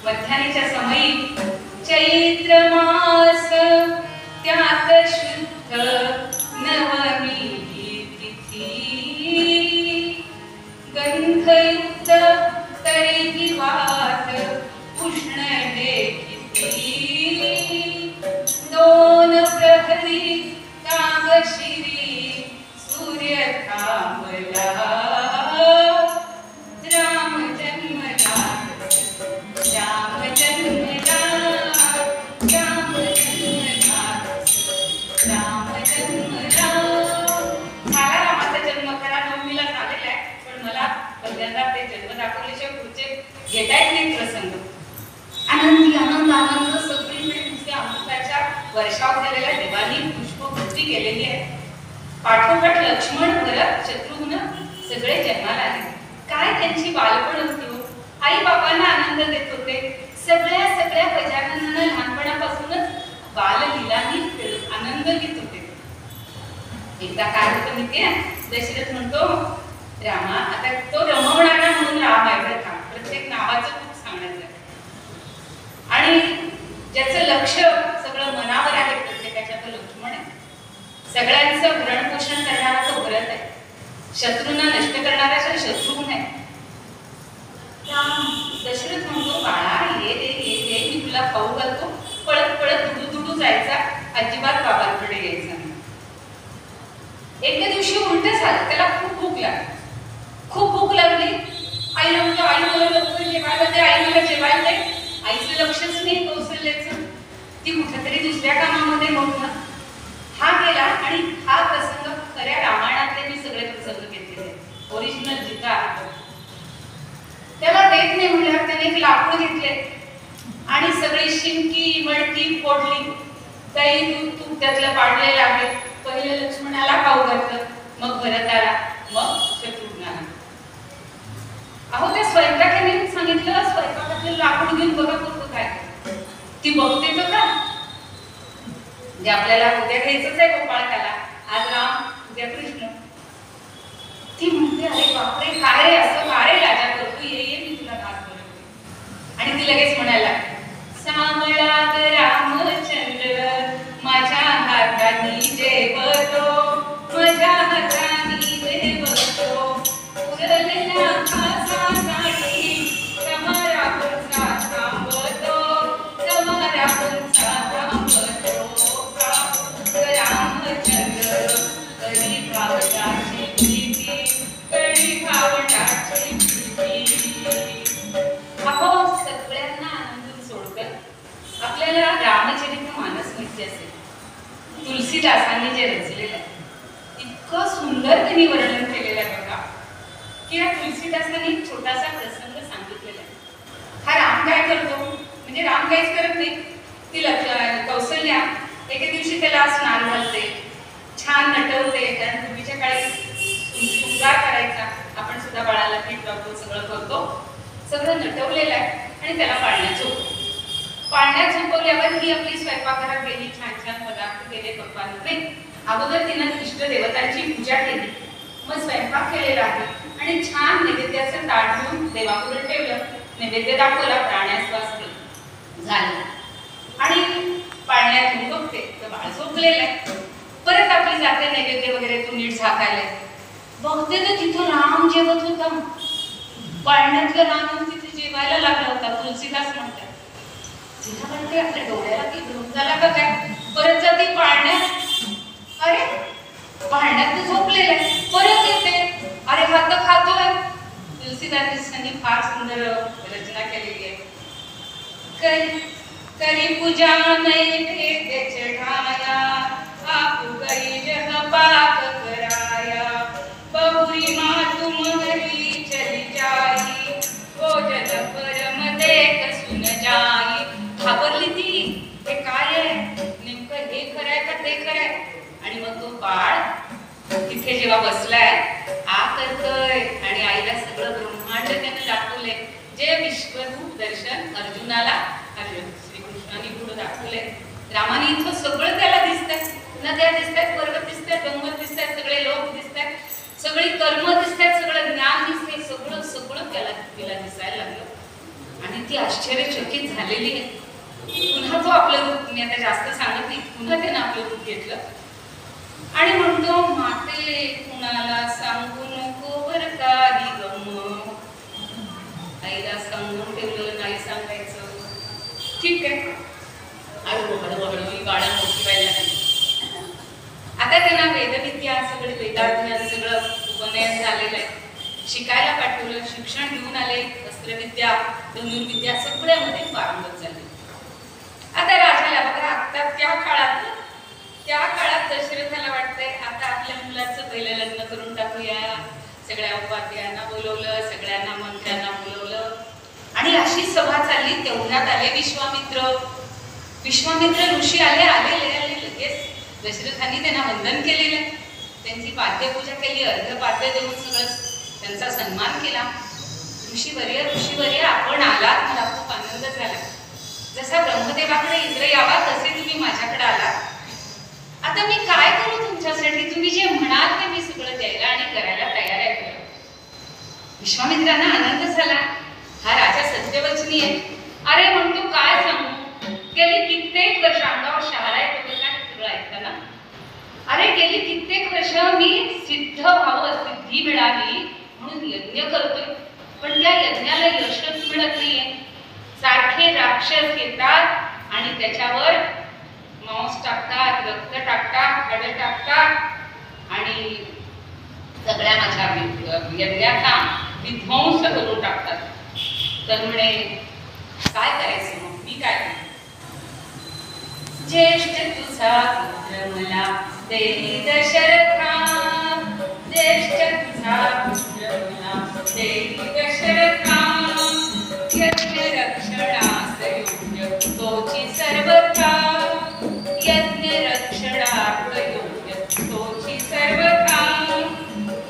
मध्यानीच्या समयी चैत्र मास त्यात शुद्ध नवमी तिथी गंधयुक्त तरी वात उष्ण किती 2 प्रहरी कामशिरी सूर्य थांबला राम जन्मला राम जन्मला राम जन्मला राम जन्मला. झाला रामाचा जन्म खरा 9मीला झालेला आहे. पण मला पहिल्यांदा ते जन्म दाखवल्याशिवाय पुढचे घेता येत नाही प्रसंग. आनंदी आनंद आनंद सगळीकडे नुसते अमृताच्या वर्षाव झालेल्या देवानी पुष्पवृष्टी केलेली आहे. पाठोपाठ लक्ष्मण भरत शत्रुघ्न सगळे जन्माला आले. काय त्यांची बालपण होती. आई बाबांना आनंद देत होते. सगळ्या गजाननांना लहानपणापासूनच बाललीलांनी आनंद घेत होते. एकदा काय होतं माहितीये दशरथ म्हणतो रामा आता तो रमवणारा म्हणून राम आहे बरं का. प्रत्येक नावाचं खूप सांगण्यात आहे आणि ज्याचं लक्ष सगळं मनावर आहे प्रत्येकाच्या तो लक्ष्मण आहे. सगळ्यांचं भरण पोषण करणारा तो भरत आहे. शत्रूंना नष्ट करणारा शत्रुघ्न आहे. दशरथ म्हणतो बाळा ये रे मी तुला खाऊ घालतो. पळत पळत दुडू जायचा. अजिबात बाबांकडे यायचा नाही. एके दिवशी उलट झालं. त्याला खूप भूक लागली. आई म्हणतो आई मला लवकर जेवायला दे. आई मला जेवायला दे. आईचं लक्षच नाही कौशल्याचं. ती कुठेतरी दुसऱ्या कामामध्ये मोठं. हा गेला आणि हा प्रसंग खऱ्या रामायणातले मी सगळे प्रसंग घेतलेले ओरिजिनल जिथा. त्याला देत नाही म्हणल्यावर त्याने एक लाकूड घेतले आणि सगळी शिंकी मडकी फोडली. दही दूध तूप त्यातलं पाडलेलं आहे. पहिले लक्ष्मणाला खाऊ घातलं. मग भरताला मग शत्रुघ्नाला. अहो त्या स्वयंपाकाने सांगितलं स्वयंपाकातलं लाकूड घेऊन बघा करतो काय. ती बघते तर का जे आपल्याला उद्या घ्यायचंच आहे गोपाळकाला. आज राम उद्या कृष्ण. ती म्हणते अरे बापरे काय रे असं काय रे राजा करतो. ये मी तुला घास बनवते. आणि ती लगेच म्हणायला सामळात रामचंद्र माझ्या हातानी जेवतो माझ्या हातानी जेवतो उरलेल्या खासासाठी कमरा पुरचा थांबतो कमरा पुरचा थांबतो रामचंद्र कधी भावटाची भीती कधी भावटाची भीती. अहो सगळ्यांना आनंद सोडकर आपल्याला रामचरितमानस माहिती असेल. तुलसीदासांनी जे रचलेलं आहे इतकं सुंदर त्यांनी वर्णन केलेलं आहे बघा की या तुलसीदासांनी छोटासा प्रसंग सांगितलेला आहे. हा राम काय करतो म्हणजे राम काहीच करत नाही. ती कौशल्या एके दिवशी त्याला स्नान घालते. छान नटवते. कारण पूर्वीच्या काळी शृंगार करायचा. आपण सुद्धा बाळाला पीठ लावतो सगळं करतो. सगळं नटवलेलं आहे आणि त्याला पाळण्यात झोपवल्यावर ही आपली स्वयंपाकघरात गेली. छान पदार्थ केले पप्पांकडे. अगोदर तिनं इष्ट देवतांची पूजा केली. मग स्वयंपाक केलेला आहे आणि छान नैवेद्याचं ताट घेऊन देवापुढे ठेवलं. नैवेद्य दाखवला. प्राण्यास झालं आणि पाळण्यातून बघते तर बाळ झोपलेलं आहे. परत आपली जाते नैवेद्य वगैरे तू नीट झाकायला. बघते तर तिथं राम जेवत होता. पाळण्यातलं राम तिथे जेवायला लागला होता. तुलसीदास म्हणतात तिला म्हणते आपल्या डोळ्याला की भ्रम झाला का काय. परत जाते पाळण्यात. अरे पाळण्यात झोपलेलं आहे. परत येते अरे हा तर खातोय. तुलसीदासांनी फार सुंदर रचना केलेली आहे. करी पूजा नैवेद्य चढ़ाया आपु करी जह पाक कराया बहुरी मातु महरी चली जाई भोजन परम देख सुन जाई. घाबरली ती. हे काय आहे नेमकं हे खरंय का ते खरंय. इथे जेव्हा बसलाय आ करतोय आणि आईला सगळं ब्रह्मांड त्याने दाखवले. जे विश्वरूप दर्शन अर्जुनाला श्रीकृष्णाने पुढे दाखवले. रामाने इथं सगळं त्याला दिसतंय. नद्या दिसतात, पर्वत दिसतात, डोंगर दिसतात, सगळे लोक दिसतात, सगळी कर्म दिसतात, सगळं ज्ञान दिसते, सगळं सगळं तिला दिसायला लागलं आणि ती आश्चर्यचकित झालेली आहे. पुन्हा तो आपलं रूप, मी आता जास्त सांगत नाही, पुन्हा त्यानं आपलं रूप घेतलं आणि म्हणतो, माते कुणाला सांगू नको बरं काही गम. आईला सांगून ठेवलं, नाही सांगायचं. ठीक आहे. हळूहळू बाळा मोठी व्हायला लागली. आता त्यांना वेदविद्या, सगळे वेदाज्ञान, सगळं उपनयन झालेलं आहे. शिकायला पाठवलं, शिक्षण घेऊन आले, अस्त्रविद्या, धनुर्विद्या सगळ्यामध्ये पारंगत झाले. आता राजाला बघा, आता त्या काळात दशरथाला वाटतंय आता आपल्या मुलाचं पहिलं लग्न करून टाकूया. सगळ्या उपाध्यायांना बोलवलं, सगळ्यांना मंत्र्यांना बोलवलं आणि अशी सभा चालली. तेवढ्यात आले विश्वामित्र ऋषी आले लगेच. दशरथांनी त्यांना वंदन केलेलं, त्यांची पाद्यपूजा केली, अर्घ्यपाद्य देऊन सगळं त्यांचा सन्मान केला. ऋषीवर्य आपण आलात, मला खूप आनंद झाला. जसा ब्रह्मदेवाकडे इंद्र यावा तसे तुम्ही माझ्याकडे आलात. आता मी काय करू तुमच्यासाठी? तुम्ही जे म्हणाल ते मी सगळं द्यायला आणि करायला तयार आहे. विश्वामित्रांना आनंद झाला. हा राजा सत्यवचनी आहे. अरे म्हणतो, काय सांगू, गेली कित्येक वर्ष, अंगावर शहाळा येतो का सगळं ऐकताना. अरे गेली कित्येक वर्ष मी सिद्ध व्हावं, सिद्धी मिळावी म्हणून यज्ञ करतोय, पण त्या यज्ञाला यशच मिळत नाहीये. सारखे राक्षस येतात आणि त्याच्यावर मांस टाकतात, रक्त टाकतात, हाडं टाकतात आणि सगळ्या माझ्या यज्ञाचा विध्वंस करून टाकतात. तर म्हणे, काय करायचं मग, मी काय करू? ज्येष्ठ तुझा पुत्र मला देई दशरथा, ज्येष्ठ तुझा पुत्र मला देई दशरथा, यज्ञ रक्षणास योग्य तोची सर्वथा, यज्ञ रक्षणार्थ योग्य तोची सर्वथा,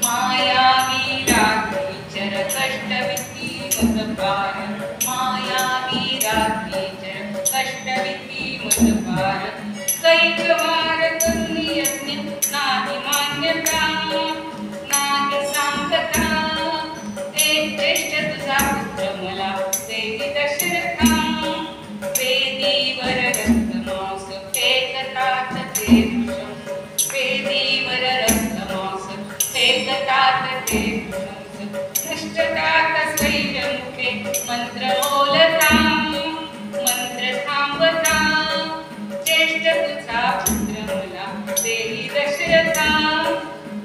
मायावी रात्रीचर कष्टविती मतपार, मायावी रात्रीचर कष्टविती मतपार, कैकवार करुणी यज्ञ नाही मान्यता, नाही सांगता, एक ज्येष्ठ तुझा पुत्र मला देवी दशरथा, वेदीवर रक्तमांस फेकतात ते वृषंस, वेदीवर रक्तमांस फेकतात ते वृषंस, नष्टतात स्वैरमुखे मंत्र बोलता, मंत्र थांबता, ज्येष्ठ तुझा पुत्र मला देवी दशरथा,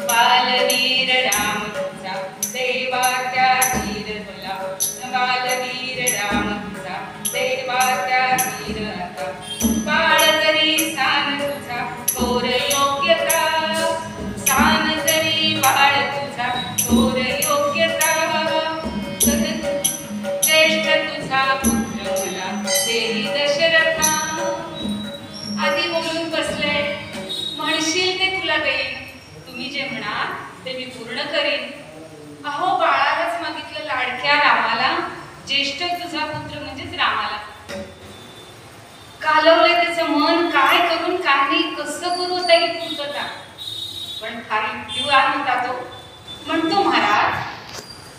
बालवीर राम तुझा देवा त्या वीर तुला, बालवीर राम तुझा देवा त्या वीर आता, बाळ जरी सान तुझा थोर योग्यता, सान जरी बाळ तुझा थोर योग्यता, ज्येष्ठ तुझा पुत्र मला देवी दशरथा. आधी बोलून बसले, म्हणशील ते तुला देईन, तुम्ही जे म्हणाल ते मी पूर्ण करीन. अहो बाळालाच मागितलं, लाडक्या रामाला, ज्येष्ठ तुझा पुत्र म्हणजेच रामाला. कालवलंय त्याचं मन, काय करून काय नाही, कसं करू होता ही पूर्तता. पण फार युक्तिवान होता तो. म्हणतो, महाराज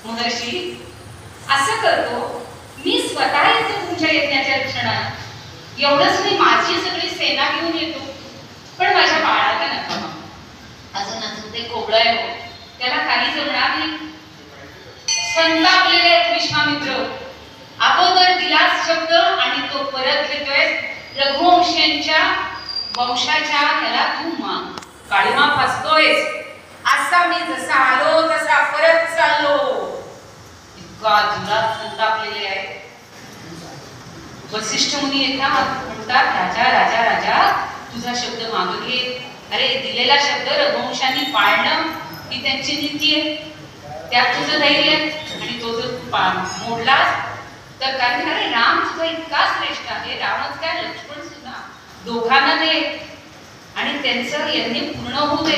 महर्षी असं करतो, मी स्वतः येतो तुमच्या यज्ञाच्या रक्षणाला. एवढंच नाही, माझी सगळी सेना घेऊन येतो, पण माझ्या बाळाला नका. अजून ते कोवळं आहे हो, त्याला काही जमणार नाही. संतापलेले आहेत विश्वामित्र. अगोदर दिलाच शब्द आणि तो परत घेतोय. रघुवंशांच्या वंशाच्या ह्याला तू काळीमा फासतोयस. असा मी जसा आलो तसा परत चाललो. इतका जुलाब संतापलेले आहे. वसिष्ठ मुनी येतात, म्हणतात, राजा राजा राजा तुझा शब्द मागे घे. अरे दिलेला शब्द रघुवंशांनी पाळणं ही त्यांची नीती आहे, त्यात तुझं धैर्य आणि तो जर मोडलास तर काय? अरे राम तुझा इतका श्रेष्ठ आहे, रामच काय लक्ष्मण सुद्धा, दोघांना दे आणि त्यांचं यज्ञ पूर्ण होऊ दे.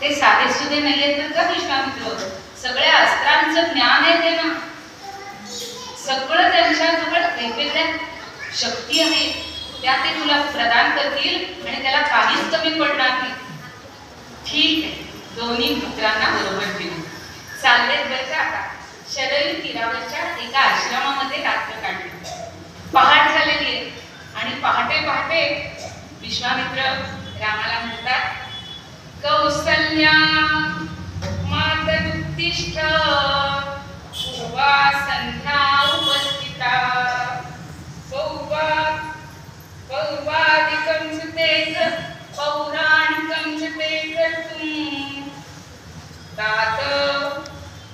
ते साधे सुधे नाहीयेत तर का विश्वामित्र? सगळ्या अस्त्रांचं ज्ञान आहे त्यांना, सगळं त्यांच्याजवळ वेगवेगळ्या शक्ती आहेत, त्या ते तुला प्रदान करतील आणि त्याला काहीच कमी पडणार नाही. ठीक आहे, दोन्ही पुत्रांना बरोबर केलं. चाललेत बरं का आता शरयू तीरावरच्या एका आश्रमामध्ये रात्र काढली. पहाट झालेली आहे आणि पहाटे पहाटे विश्वामित्र रामाला म्हणतात, कौसल्या मातरुत्तिष्ठ पूर्वा संध्या उपस्थिता पौर्वादिकं च तेज पौराणिकं च ते कर्तुं तात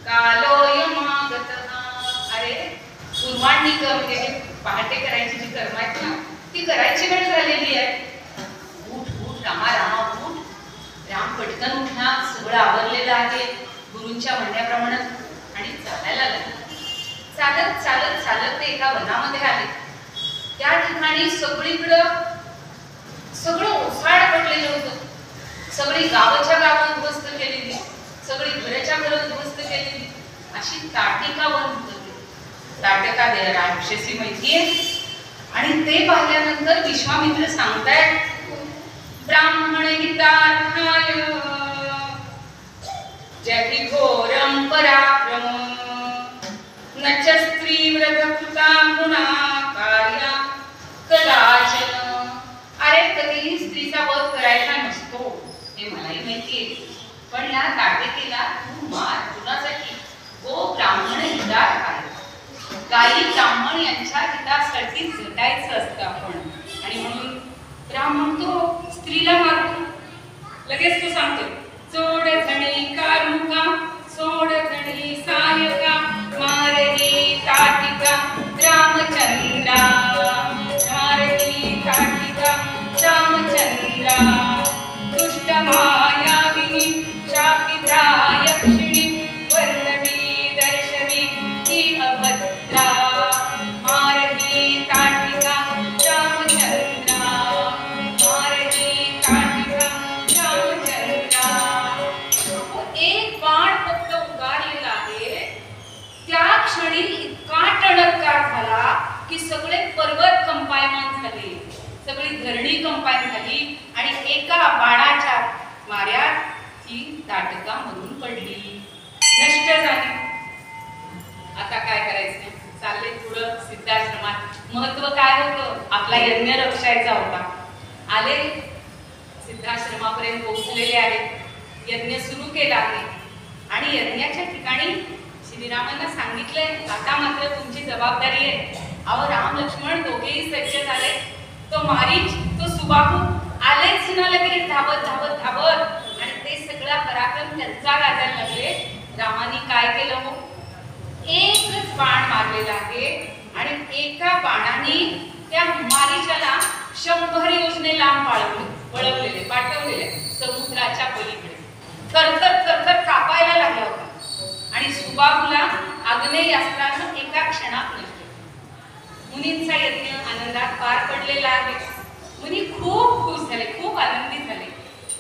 कालोयमागतः. अरे पूर्वाणिक म्हणजे पहाटे करायची जी कर्म आहेत ना, ती करायची वेळ झालेली आहे. उठ उठ रामा रामा उठ. राम पटकन उठला, सगळं आवरलेलं आहे गुरूंच्या म्हणण्याप्रमाणे आणि चालायला लागला. चालत चालत चालत ते एका वनामध्ये आले. त्या ठिकाणी सगळीकडं सगळं ओसाड पडलेलं होतं. सगळी गावाच्या गावं उद्ध्वस्त केलेली, सगळी घराच्या घरं उद्ध्वस्त केलेली, अशी ताटिका वन होतं. ताटका राक्षसी माहितीये. आणि ते पाहिल्यानंतर विश्वामित्र सांगतायत, ब्राह्मण हितार्थाय जहि घोरं पराक्रम न च स्त्री व्रत कृता गुणा कार्या कदाचन. अरे कधीही स्त्रीचा वध करायचा नसतो हे मलाही माहितीये, पण या ताटकेला तू मार कुणासाठी? ओ ब्राह्मण हितार्थ आहे. गायी ब्राह्मण यांच्या हितासाठी झटायचं असतं आपण, आणि म्हणून राम म्हणतो स्त्रीला मारतो. लगेच तो सांगतो, जोड धणी कारुका सोड धणी सायका मारही ताटिका रामचंद्रा मारही ताटिका रामचंद्रा दुष्ट मायाविनी शापिता यक्षिणी वर्णवी दर्शवी ही अभद्रा मारही ताटिका रामचंद्रा मारही ताटिका रामचंद्रा. एक बाण फक्त उगारलेला आहे, त्या क्षणी इतका टणत्कार झाला की सगळे पर्वत कंपायमान झाले, सगळी धरणी कंपायन झाली आणि एका बाणाच्या माऱ्यात ती ताटका मरून पडली, नष्ट झाली. आता काय करायचं? चालले पुढं सिद्धाश्रमात. महत्व काय होतं? आपला यज्ञ रक्षायचा होता. आले सिद्धाश्रमापर्यंत पोहोचलेले आहेत, यज्ञ सुरू केला आहे आणि यज्ञाच्या ठिकाणी श्रीरामांना सांगितलंय, आता मात्र तुमची जबाबदारी आहे. अहो राम लक्ष्मण दोघेही सज्ज झाले. तो मारीच तो सुबाहू आलेच ना लगेच धावत धावत धावत, आणि ते सगळा पराक्रम त्यांचा गाजायला लागले. रामाने काय केलं हो? एकच बाण मारलेला आहे आणि एका बाणाने त्या मारीच्याला 100 योजने लांब वळवलेले पाठवलेले समुद्राच्या पलीकडे. थरथर थरथर कापायला लागला होता आणि सुबाहूला आग्नेय अस्त्रानं एका क्षणात नष्ट. मुनींचा यज्ञ आनंदात पार पडलेला आहे. मुनी खूप खुश झाले, खूप आनंदित झाले.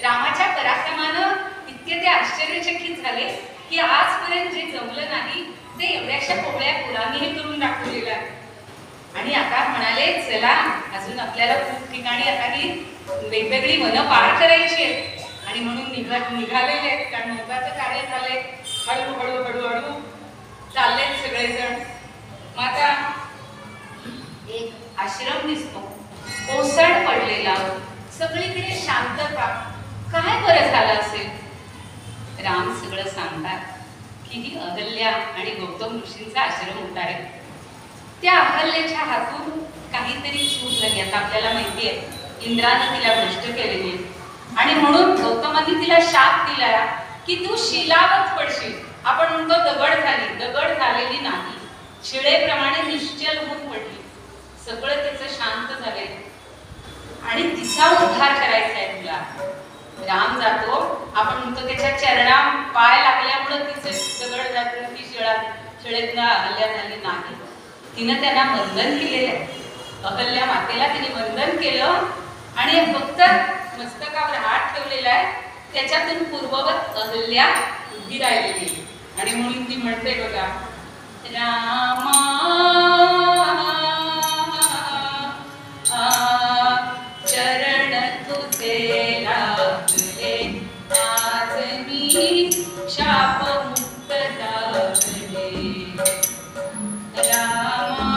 रामाच्या पराक्रमानं इतके ते आश्चर्यचकित झाले की आजपर्यंत जे जमलं नाही ते एवढ्याशा कोवळ्या पोरांनी हे करून दाखवलेलं आहे. आणि आता म्हणाले, चला अजून आपल्याला खूप ठिकाणी आता ही वेगवेगळी वनं पार करायची आहेत, आणि म्हणून निघालेले आहेत, कारण महत्वाचं कार्य झालंय. हळूहळू हळूहळू चाललेत सगळेजण. मग आता एक आश्रम दिसतो, ओसाड पडलेला, सगळीकडे शांतता. काय बरं झालं असेल? राम सगळं सांगतात की ही अहल्या आणि गौतम ऋषींचा आश्रम होता आहे. त्या अहल्याच्या हातून काहीतरी चूक झाली. आता आपल्याला माहिती आहे, इंद्राने तिला भ्रष्ट केलेली आहे आणि म्हणून गौतमांनी तिला शाप दिला की तू शिलावत पडशील. आपण म्हणतो दगड झाली, दगड झालेली नाही, शिळेप्रमाणे निश्चल होऊन पडली. सगळं त्याचं शांत झाले आणि तिचा उद्धार करायचा आहे तुला. राम जातो, आपण म्हणतो त्याच्या चरणा पाय लागल्यामुळे तिचे दगड जातो, ती शिळेतनं अहल्या झाली नाही. तिनं त्यांना वंदन केलेलं आहे. अहल्या मातेला तिने वंदन केलं आणि फक्त मस्तकावर हात ठेवलेला आहे त्याच्यातून पूर्ववत अहल्या उभी राहिलेली आणि म्हणून ती म्हणते बघा, रामा चरण तुझे लागले, आज मी शाप मुक्त झाले. रामा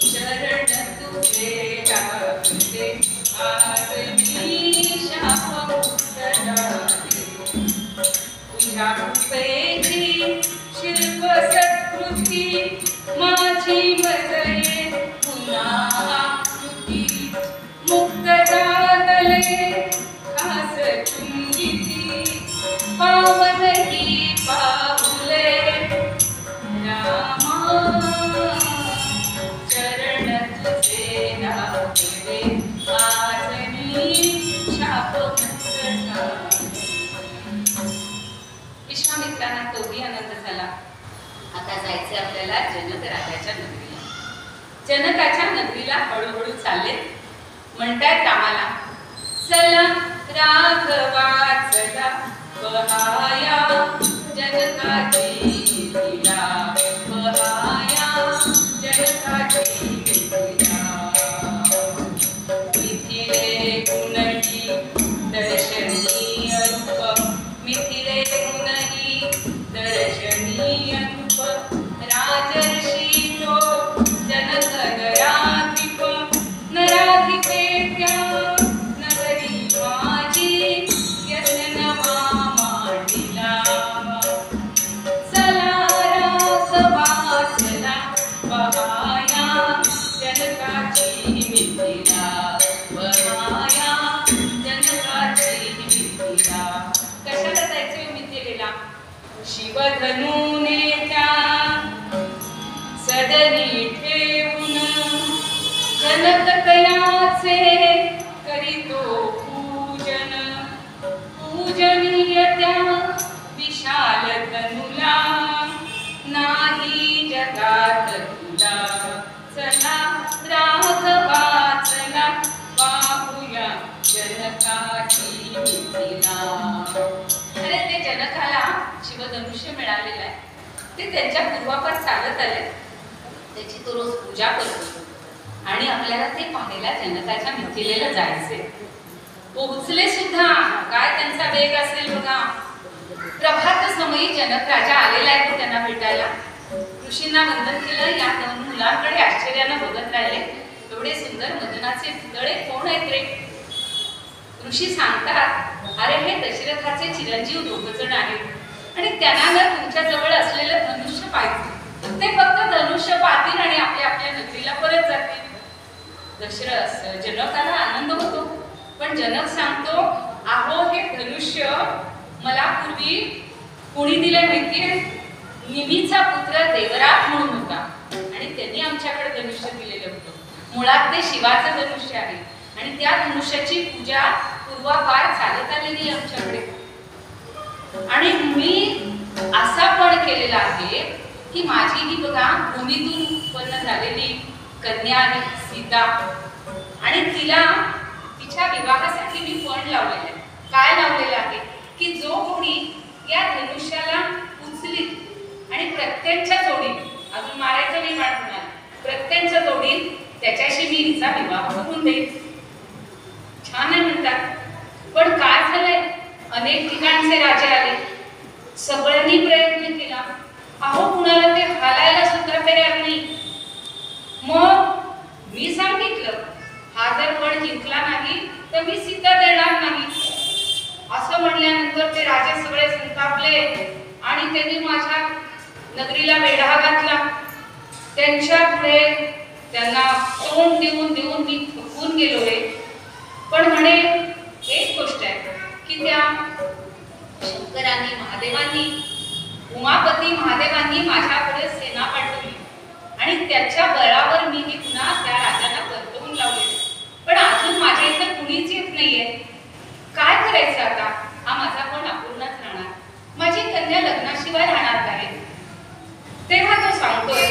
चरण तुझे लागले, आज मी शाप मुक्त झाले. तुझ्या कृपेची शिल्प सत्कृती माझी बदले पुन्हा कृती. मुक्त झाले खास चुंबिती, पावनही पाऊले. रामा चरण तुझे लागले, आज मी शाप मुक्त झाले. विश्वामित्रांना तोही आनंद झाला. आता जायचे आपल्याला जनक राजाच्या नगरीला. जनकाच्या नगरीला हळूहळू चालले. म्हणतायत रामाला, चला राघवा चला बहाया जनकाची लीला, बहाया जनकाची लीला. मिथिले गुणही दर्शनीय रूप, मिथिले गुणही दर्शनीय रूप. राजर्षी तो जनक नराधिप, नराधिपेत्या नगरी माझी व्यसन मांडिला. चला राघवा चला बहाया जनकाची मिथिला, बहाया जनकाची मिथिला. कशाला जायचे मिथिलेला? शिवधनुने त्या सदरी ठेवून जनकतयाचे करीतो पूजन. पूजनीय त्या विशाल धनुला, नाही जगात तुला. चला राघवा चला पाहूया जनकाची मिथिला. अरे ते जनकाला शिवधनुष्य मिळालेलं आहे, ते त्यांच्या पूर्वापार चालत आले. त्याची तो रोज पूजा करतो आणि आपल्याला ते पाहायला जनकाच्या मिथिलेला जायचे. पोहोचले सुद्धा. काय त्यांचा वेग असेल बघा. प्रभात समयी जनक राजा आलेला आहे तो त्यांना भेटायला. ऋषींना वंदन केलं. या दोन मुलांकडे आश्चर्यानं बघत राहिले. एवढे सुंदर मदनाचे पुतळे कोण आहेत रे? ऋषी सांगतात, अरे हे दशरथाचे चिरंजीव दोघजण आहेत आणि त्यांना ना तुमच्या जवळ असलेलं धनुष्य पाहिजे. ते फक्त धनुष्य पाहतील आणि आपल्या आपल्या नगरीला परत जातील. जनकाला आनंद होतो, पण जनक सांगतो, अहो हे धनुष्य मला पूर्वी कोणी दिलं माहितीये? निमीचा पुत्र देवराज म्हणून होता आणि त्यांनी आमच्याकडे धनुष्य दिलेलं होतं. मुळात ते शिवाचं धनुष्य आहे आणि त्या धनुष्याची पूजा पूर्वापार चालत आलेली आमच्याकडे. आणि मी असा पण केलेला आहे की माझी ही बघा भूमीतून उत्पन्न झालेली कन्या आहे सीता, आणि तिला तिच्या विवाहासाठी मी पण लावलेलं आहे. काय लावलेलं आहे की जो कोणी या धनुष्याला उचलीत आणि प्रत्येकच्या जोडीत, अजून मारायचं नाही म्हणणार, प्रत्येकच्या जोडीत त्याच्याशी मी हिचा विवाह करून देईन. छान आहे म्हणतात. पण काय झालंय, अनेक ठिकाणचे राजे आले, सगळ्यांनी प्रयत्न केला, अहो कुणाला ते हालायला सुद्धा तयार नाही. मग मी सांगितलं, हा जर पण जिंकला नाही तर मी सीता देणार नाही. असं म्हणल्यानंतर ते राजे सगळे संतापले आणि त्यांनी माझ्या नगरीला वेढा घातला. त्यांच्या पुढे त्यांना तोंड देऊन देऊन मी थकून गेलो रे. पण म्हणे एक गोष्ट आहे की त्या शंकरांनी, महादेवांनी, उमापती महादेवांनी माझ्याकडे सेना पाठवली आणि त्याच्या बळावर मी ही पुन्हा त्या राजाला परतवून लावले. पण अजून माझ्या इथं कुणीच येत नाहीये. काय करायचं आता? हा माझा पण अपूर्णच राहणार. माझी कन्या लग्नाशिवाय राहणार काय? तेव्हा तो सांगतोय,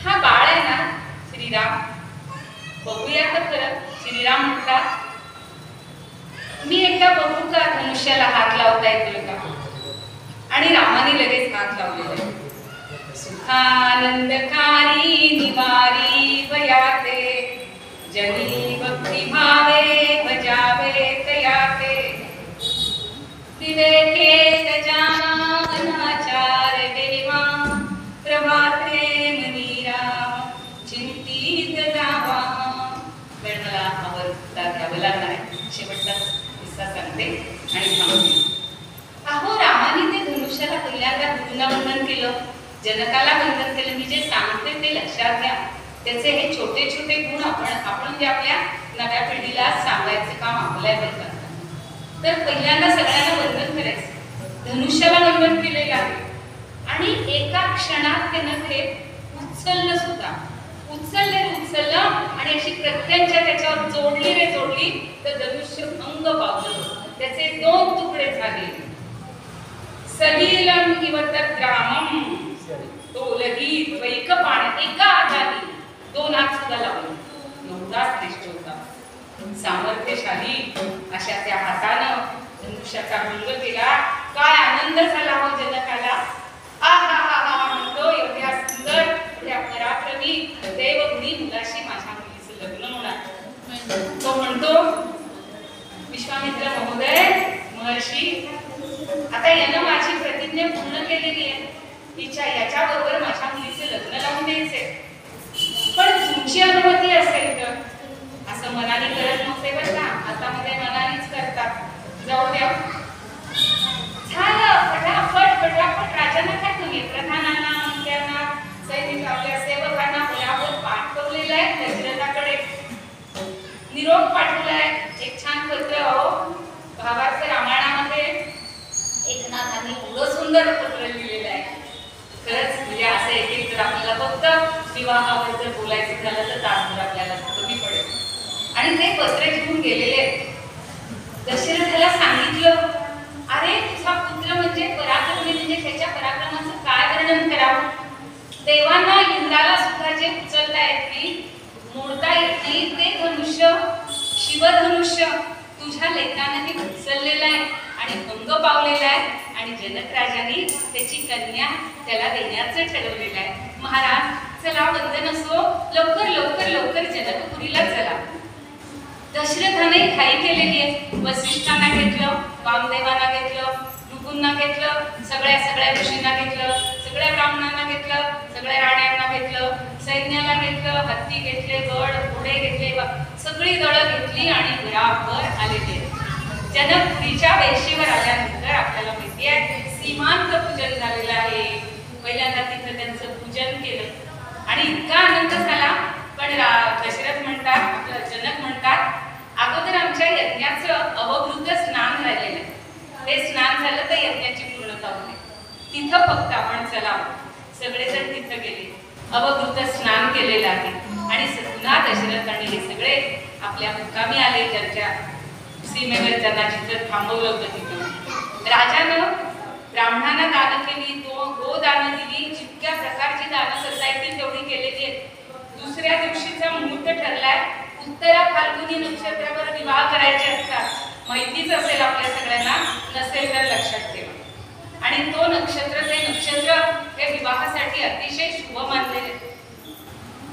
हा बाळ आहे ना श्रीराम, बघूया तर खरं श्रीराम म्हणतात, मी एकदा बघू का धनुष्याला हात लावता येतोय का? आणि रामाने लगेच हात लावलेला आहे. सुखानंदकारी निवारी वयाते, जनी भक्ती भावे भजावे तयाते. विवेके गजाना अनाचार देवा, प्रभाते मनीरा चिंतित जावा. पण मला आवडता घ्यावं लागणार आहे. शेवटचा किस्सा सांगते आणि थांबते. अहो, रामाने ते धनुष्याला पहिल्यांदा गुरूंना वंदन केलं, जनकाला वंदन केलं. मी जे सांगते ते लक्षात घ्या. त्याचे हे छोटे छोटे गुण आपण जे आपल्या नव्या पिढीला सांगायचं काम आपल्याला करतात. तर पहिल्यांदा सगळ्यांना वंदन करायचं, धनुष्याला वंदन केलेलं आहे. आणि एका क्षणात त्यानं ते उचललं सुद्धा, उचललं आणि अशी प्रत्यंच्या त्याच्यावर जोडली रे जोडली तर धनुष्य अंग पावलं. त्याचे 2 तुकडे झाले. सलीलम इव तद्रामम, तोलही द्वैक पाण्यात एका हाताने 2 हात सुद्धा लावले. एवढा श्रेष्ठ होता, सामर्थ्यशाली अशा त्या हातानं धनुष्याचा भंग केला. काय आनंद झाला हो जनकाला. म्हणतो, एवढ्या सुंदर एवढ्या पराक्रमी देवगुणी मुलाशी माझ्या मुलीचं लग्न होणार. तो म्हणतो, विश्वामित्र महोदय, महर्षी, आता यानं माझी प्रतिज्ञा पूर्ण केलेली आहे. तिच्या याच्याबरोबर माझ्या मुलीचे लग्न लावून द्यायचे. पण तुमची अनुमती असेल तर. असं मनाने करत नव्हते बरं का, आता मध्ये मनानेच करतात. जाऊ द्या, झालं. फटाफट राजांना काय तुम्ही प्रधानांना, मंत्र्यांना, सैनिक आपल्या सेवकांना मुलावर पाठवलेलं आहे. दशरथाकडे निरोप पाठवलाय. एक छान पत्र, हो, भावार्थ रामायणामध्ये एकनाथांनी एवढं सुंदर पत्र लिहिलेलं आहे. खरंच म्हणजे असं एक जर आपल्याला फक्त विवाहाबद्दल बोलायचं झालं तर तासभर आपल्याला कमी पडेल. आणि ते पत्र घेऊन गेलेले. दशरथाला सांगितलं, अरे तुझा पुत्र म्हणजे पराक्रमी, म्हणजे त्याच्या पराक्रमाचं काय वर्णन करावं. देवांना इंद्राला सुद्धा जे उचलता येत नाही, मोडता येत नाही, ते धनुष्य, शिवधनुष्य तुझ्या लेकाने ते उचललेलं आहे आणि भंग पावलेला आहे. आणि जनक राजाने त्याची कन्या त्याला देण्याचं ठरवलेलं आहे. महाराज चला, वंदन असो, लवकर लवकर लवकर जनकपुरीला चला. दशरथाने घाई केलेली आहे. वसिष्ठांना घेतलं, वामदेवांना घेतलं, भृगूंना घेतलं, सगळ्या ऋषींना घेतलं, सगळ्या ब्राह्मणांना घेतलं, सगळ्या राण्यांना घेतलं, सैन्याला घेतलं, हत्ती घेतले, गड घोडे घेतले, सगळी दळं घेतली आणि घरावर आलेले. जनकपुरीच्या वेशीवर आल्यानंतर आपल्याला माहिती आहे सीमांत पूजन झालेलं आहे. पहिल्यांदा तिथं त्यांचं पूजन केलं आणि इतका आनंद झाला. पण दशरथ म्हणतात, आपलं जनक म्हणतात, अगोदर आमच्या यज्ञाचं अवभृत स्नान राहिलेलं आहे. ते स्नान झालं तर यज्ञाची पूर्णता होते. तिथं फक्त आपण चलावं. सगळेजण तिथं गेले, अवभृत स्नान केलेलं आहे. आणि पुन्हा दशरथ आणि हे सगळे आपल्या मुक्कामी आले, ज्यांच्या सीमेवर त्यांना जिथं थांबवलं होतं तिथं. राजानं ब्राह्मणांना दान केली, गोदान दिली, जितक्या प्रकारची दानं करता येतील तेवढी केलेली आहेत. दुसऱ्या दिवशीचा मुहूर्त ठरलाय. उत्तरा फाल्गुनी नक्षत्रावर विवाह करायचे असतात. माहितीच असेल आपल्या सगळ्यांना, नसेल तर लक्षात ठेवा. आणि तो नक्षत्र, ते नक्षत्र हे विवाहासाठी अतिशय शुभ मानलेले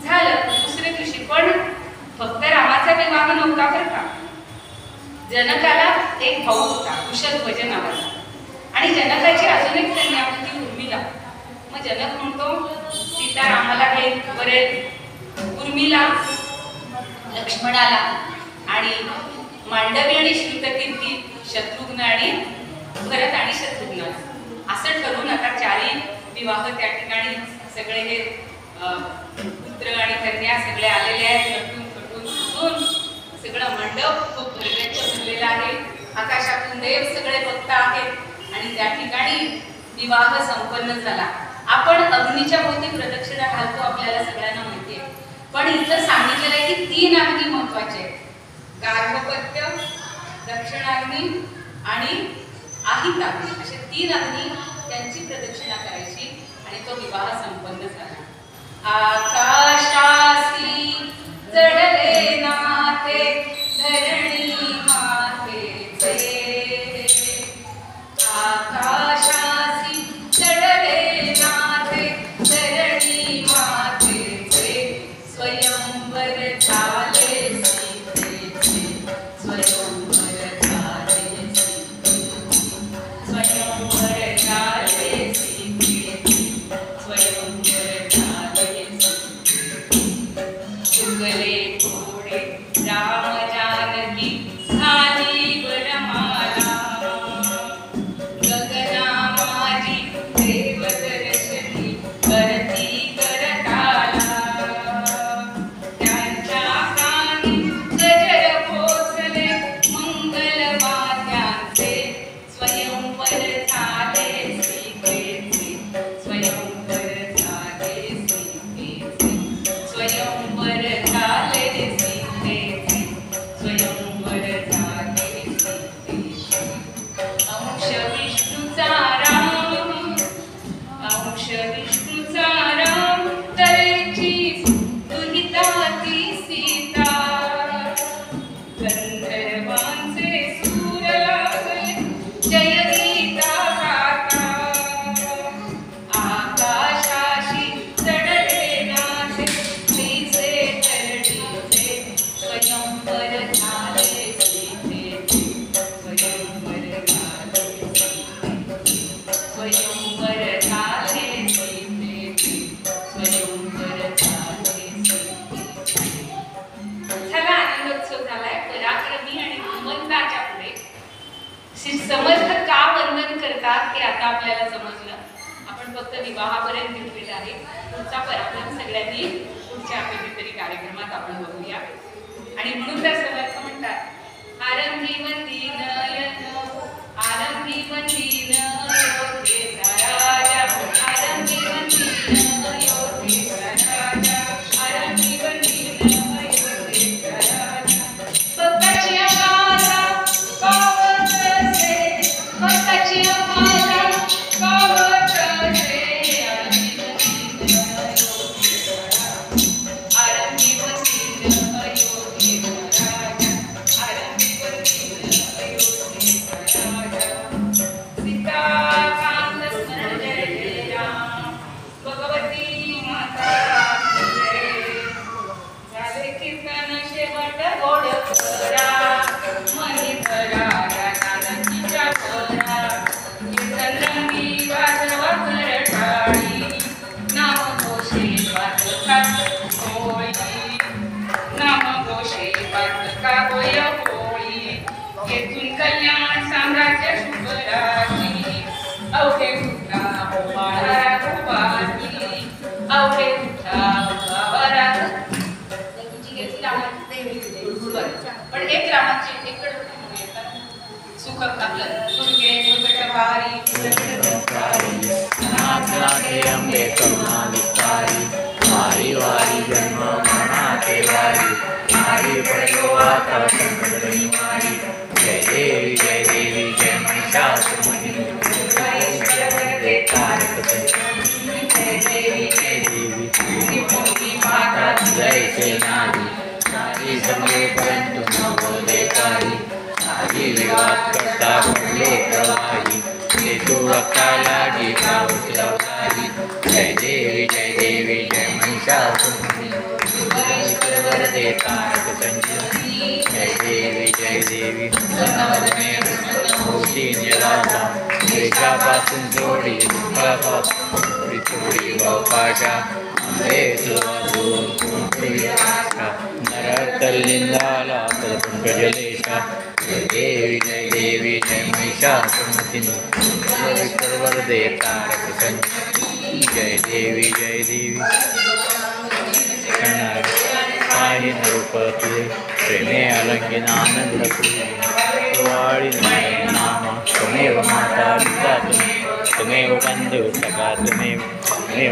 झालं. दुसऱ्या दिवशी पण फक्त रामाचा विवाह नव्हता बरं का. जनकाला एक भाऊ होता, कुशध्वज नावाचा. आणि जनकाची अजून एक कन्या होती, उर्मिला. मग जनक म्हणतो, सीता रामाला घेईल, वरेल उर्मिला लक्ष्मणाला, आणि मांडवी आणि श्रुतकीर्ती शत्रुघ्न आणि भरत आणि शत्रुघ्न, असं ठरवून आता 4 विवाह त्या ठिकाणी सगळे हे पुत्र आणि कन्या सगळे आलेले आहेत. नटून सगळं मंडप खूप भरलेलं आहे. आकाशातून देव सगळे बघता आहेत आणि त्या ठिकाणी विवाह संपन्न झाला. आपण अग्नीच्या भोवती प्रदक्षिणा घालतो, आपल्याला सगळ्यांना माहिती आहे. पण इथं सांगितलेलं आहे की 3 अग्नी महत्वाचे आहेत. गार्भपत्य, दक्षिणाग्नी आणि आहिताग्नी, असे 3 अग्नी, त्यांची प्रदक्षिणा करायची आणि तो विवाह संपन्न झाला. आकाशासी जडले नाते धरणी मातेचे आकाशासी चढले नाथे धरणी मातेचे स्वयंवर झाले सीतेचे स्वयंवर झाले स्वयंवर झाले सीतेचे स्वयंवर झाले चुकले थोडे राम जानकी झाली वरमाला गगना माझी देव दर्शनी करती करताला त्यांच्या कानी गजर पोचले मंगल वाद्यांचे स्वयंवर झाले सीतेचे स्वयंवर झाले सीतेचे स्वयंवर झाले सीतेचे स्वयंवर झाले सीतेचे अंश विष्णूचा राम अंश विष्णूचा राम तरेची दुहिता ती सीता गंधर्वांचे सूर लागले जय गीता गाता आकाशाशी चढले नाथे श्रीचे चरणीचे स्वयंवर झाले सीतेचे स्वयंवर झाले सीतेचे स्वयंवर झाले सीतेचे स्वयंवर झाले सीतेचे झाला आनंदोत्सव झालाय पराक्रमी आणि भगवंताच्या पुढे श्री समर्थ का वंदन करतात हे आता आपल्याला समजलं. आपण फक्त विवाहापर्यंत घेतलेलं आहे. पुढचा पराक्रम सगळ्यांनी पुढच्या कधीतरी कार्यक्रमात आपण बघूया. आणि म्हणून त्या समर्थ म्हणतात आरंभी वंदीन आरंभी वंदीन योगेचा राजा आरंभी वंदीन योगेचा राजा आरंभी वंदीन योगेचा राजा भक्ताची आवाजा गावत असे भक्ताची आवाजा गावत असे आरंभी वंदीन योगेचा राजा आरंभी वंदीन योगेचा राजा सीता कांत स्मरण जय जय राम भगवती माता जय झाले कीर्तन शेवट गोड करा मनी धरा राजांच्या करा कीर्तन रंगी वाजवा करटाळी नाम घोषे वाजका होळी नाम घोषे वाजका होय होळी येथून कल्याण साम्राज्य शुभराजी अवघे उठा बाळा गोपाली अवघे उठा बाळा पण एक रामाची एक सुख आपलं दुर्गे दुर्गटवारी नाथनाथे अंबे करुणा विस्तारी वारी वारी जन्म मनाते वारी वारी पडलो आता संकट निवारी जय देवी जय महिषासुरमर्दिनी जय तारक संजीवनी जय देवी माता जय सेनानी नारी समये परंतु नवो देकारी आधी विवाद करता पडले प्रवाही हेतु वक्ताला गीतावती जय देवी जय महिषासुरमर्दिनी वरदे तारक संजीवनी जय देवी होती निराशा देशापासून जोडी दुःखापासून थोडी वपाशा नरतल्लिंदाला पंकजलेशा जय देवी जय महिषासुरमर्दिनी वरदे तारक संजीवनी जय देवी काही नरूपते प्रेमे अलंगिनानंद वाळी नाम त्वमेव माता पिता त्वमेव बंधु सखा त्वमेव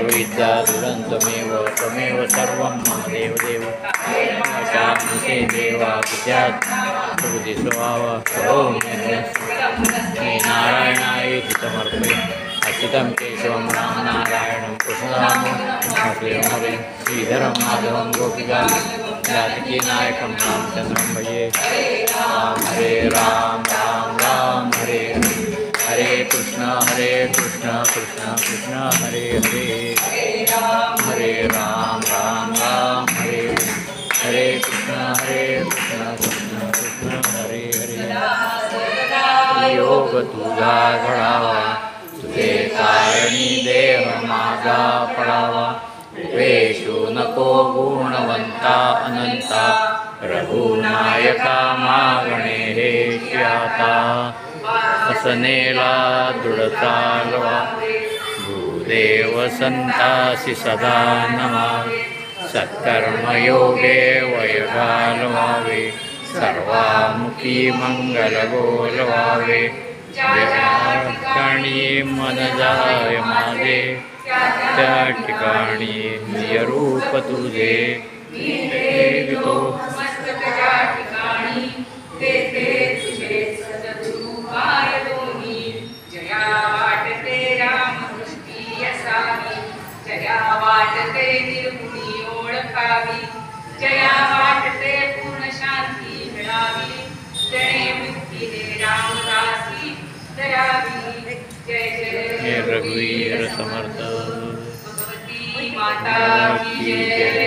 विद्या त्वमेव सर्वं मम देव शान्ति देवा विद्यात् प्रभुति स्वभाव ओम नारायणाय समर्पये अच्युतं केशवं रामनारायणं कृष्णरामं हरे श्रीधरं माधवं गोपिका जानकीनायकं रामचन्द्रं भजे हरे राम राम राम हरे हरे कृष्ण कृष्ण कृष्ण हरे हरे हरे राम राम राम हरे हरे कृष्ण कृष्ण कृष्ण हरे हरे योग तुझा घडावा तुझे कारणी देह माझा पडावा वेशू नको गुणवंता अनंता रघुनायका मागणे हे आता असनेला दृढ चालवा भूदेव संतासी सदा नमावे सत्कर्मयोगे वय घालवावे सर्वामुखी मंगल बोलवावे ज्या ठिकाणी मन जाय माझे त्या ठिकाणी नियरूप तुझे देवितो जया वाटते रामदृष्टी असावी जया वाटते निर्गुणी ओळखावी जया वाटते पूर्ण शांती मिळावी जणे मुक्तीने रामदासी दयावी जय जय हे रघुवीर समर्थ भगवती माता की जय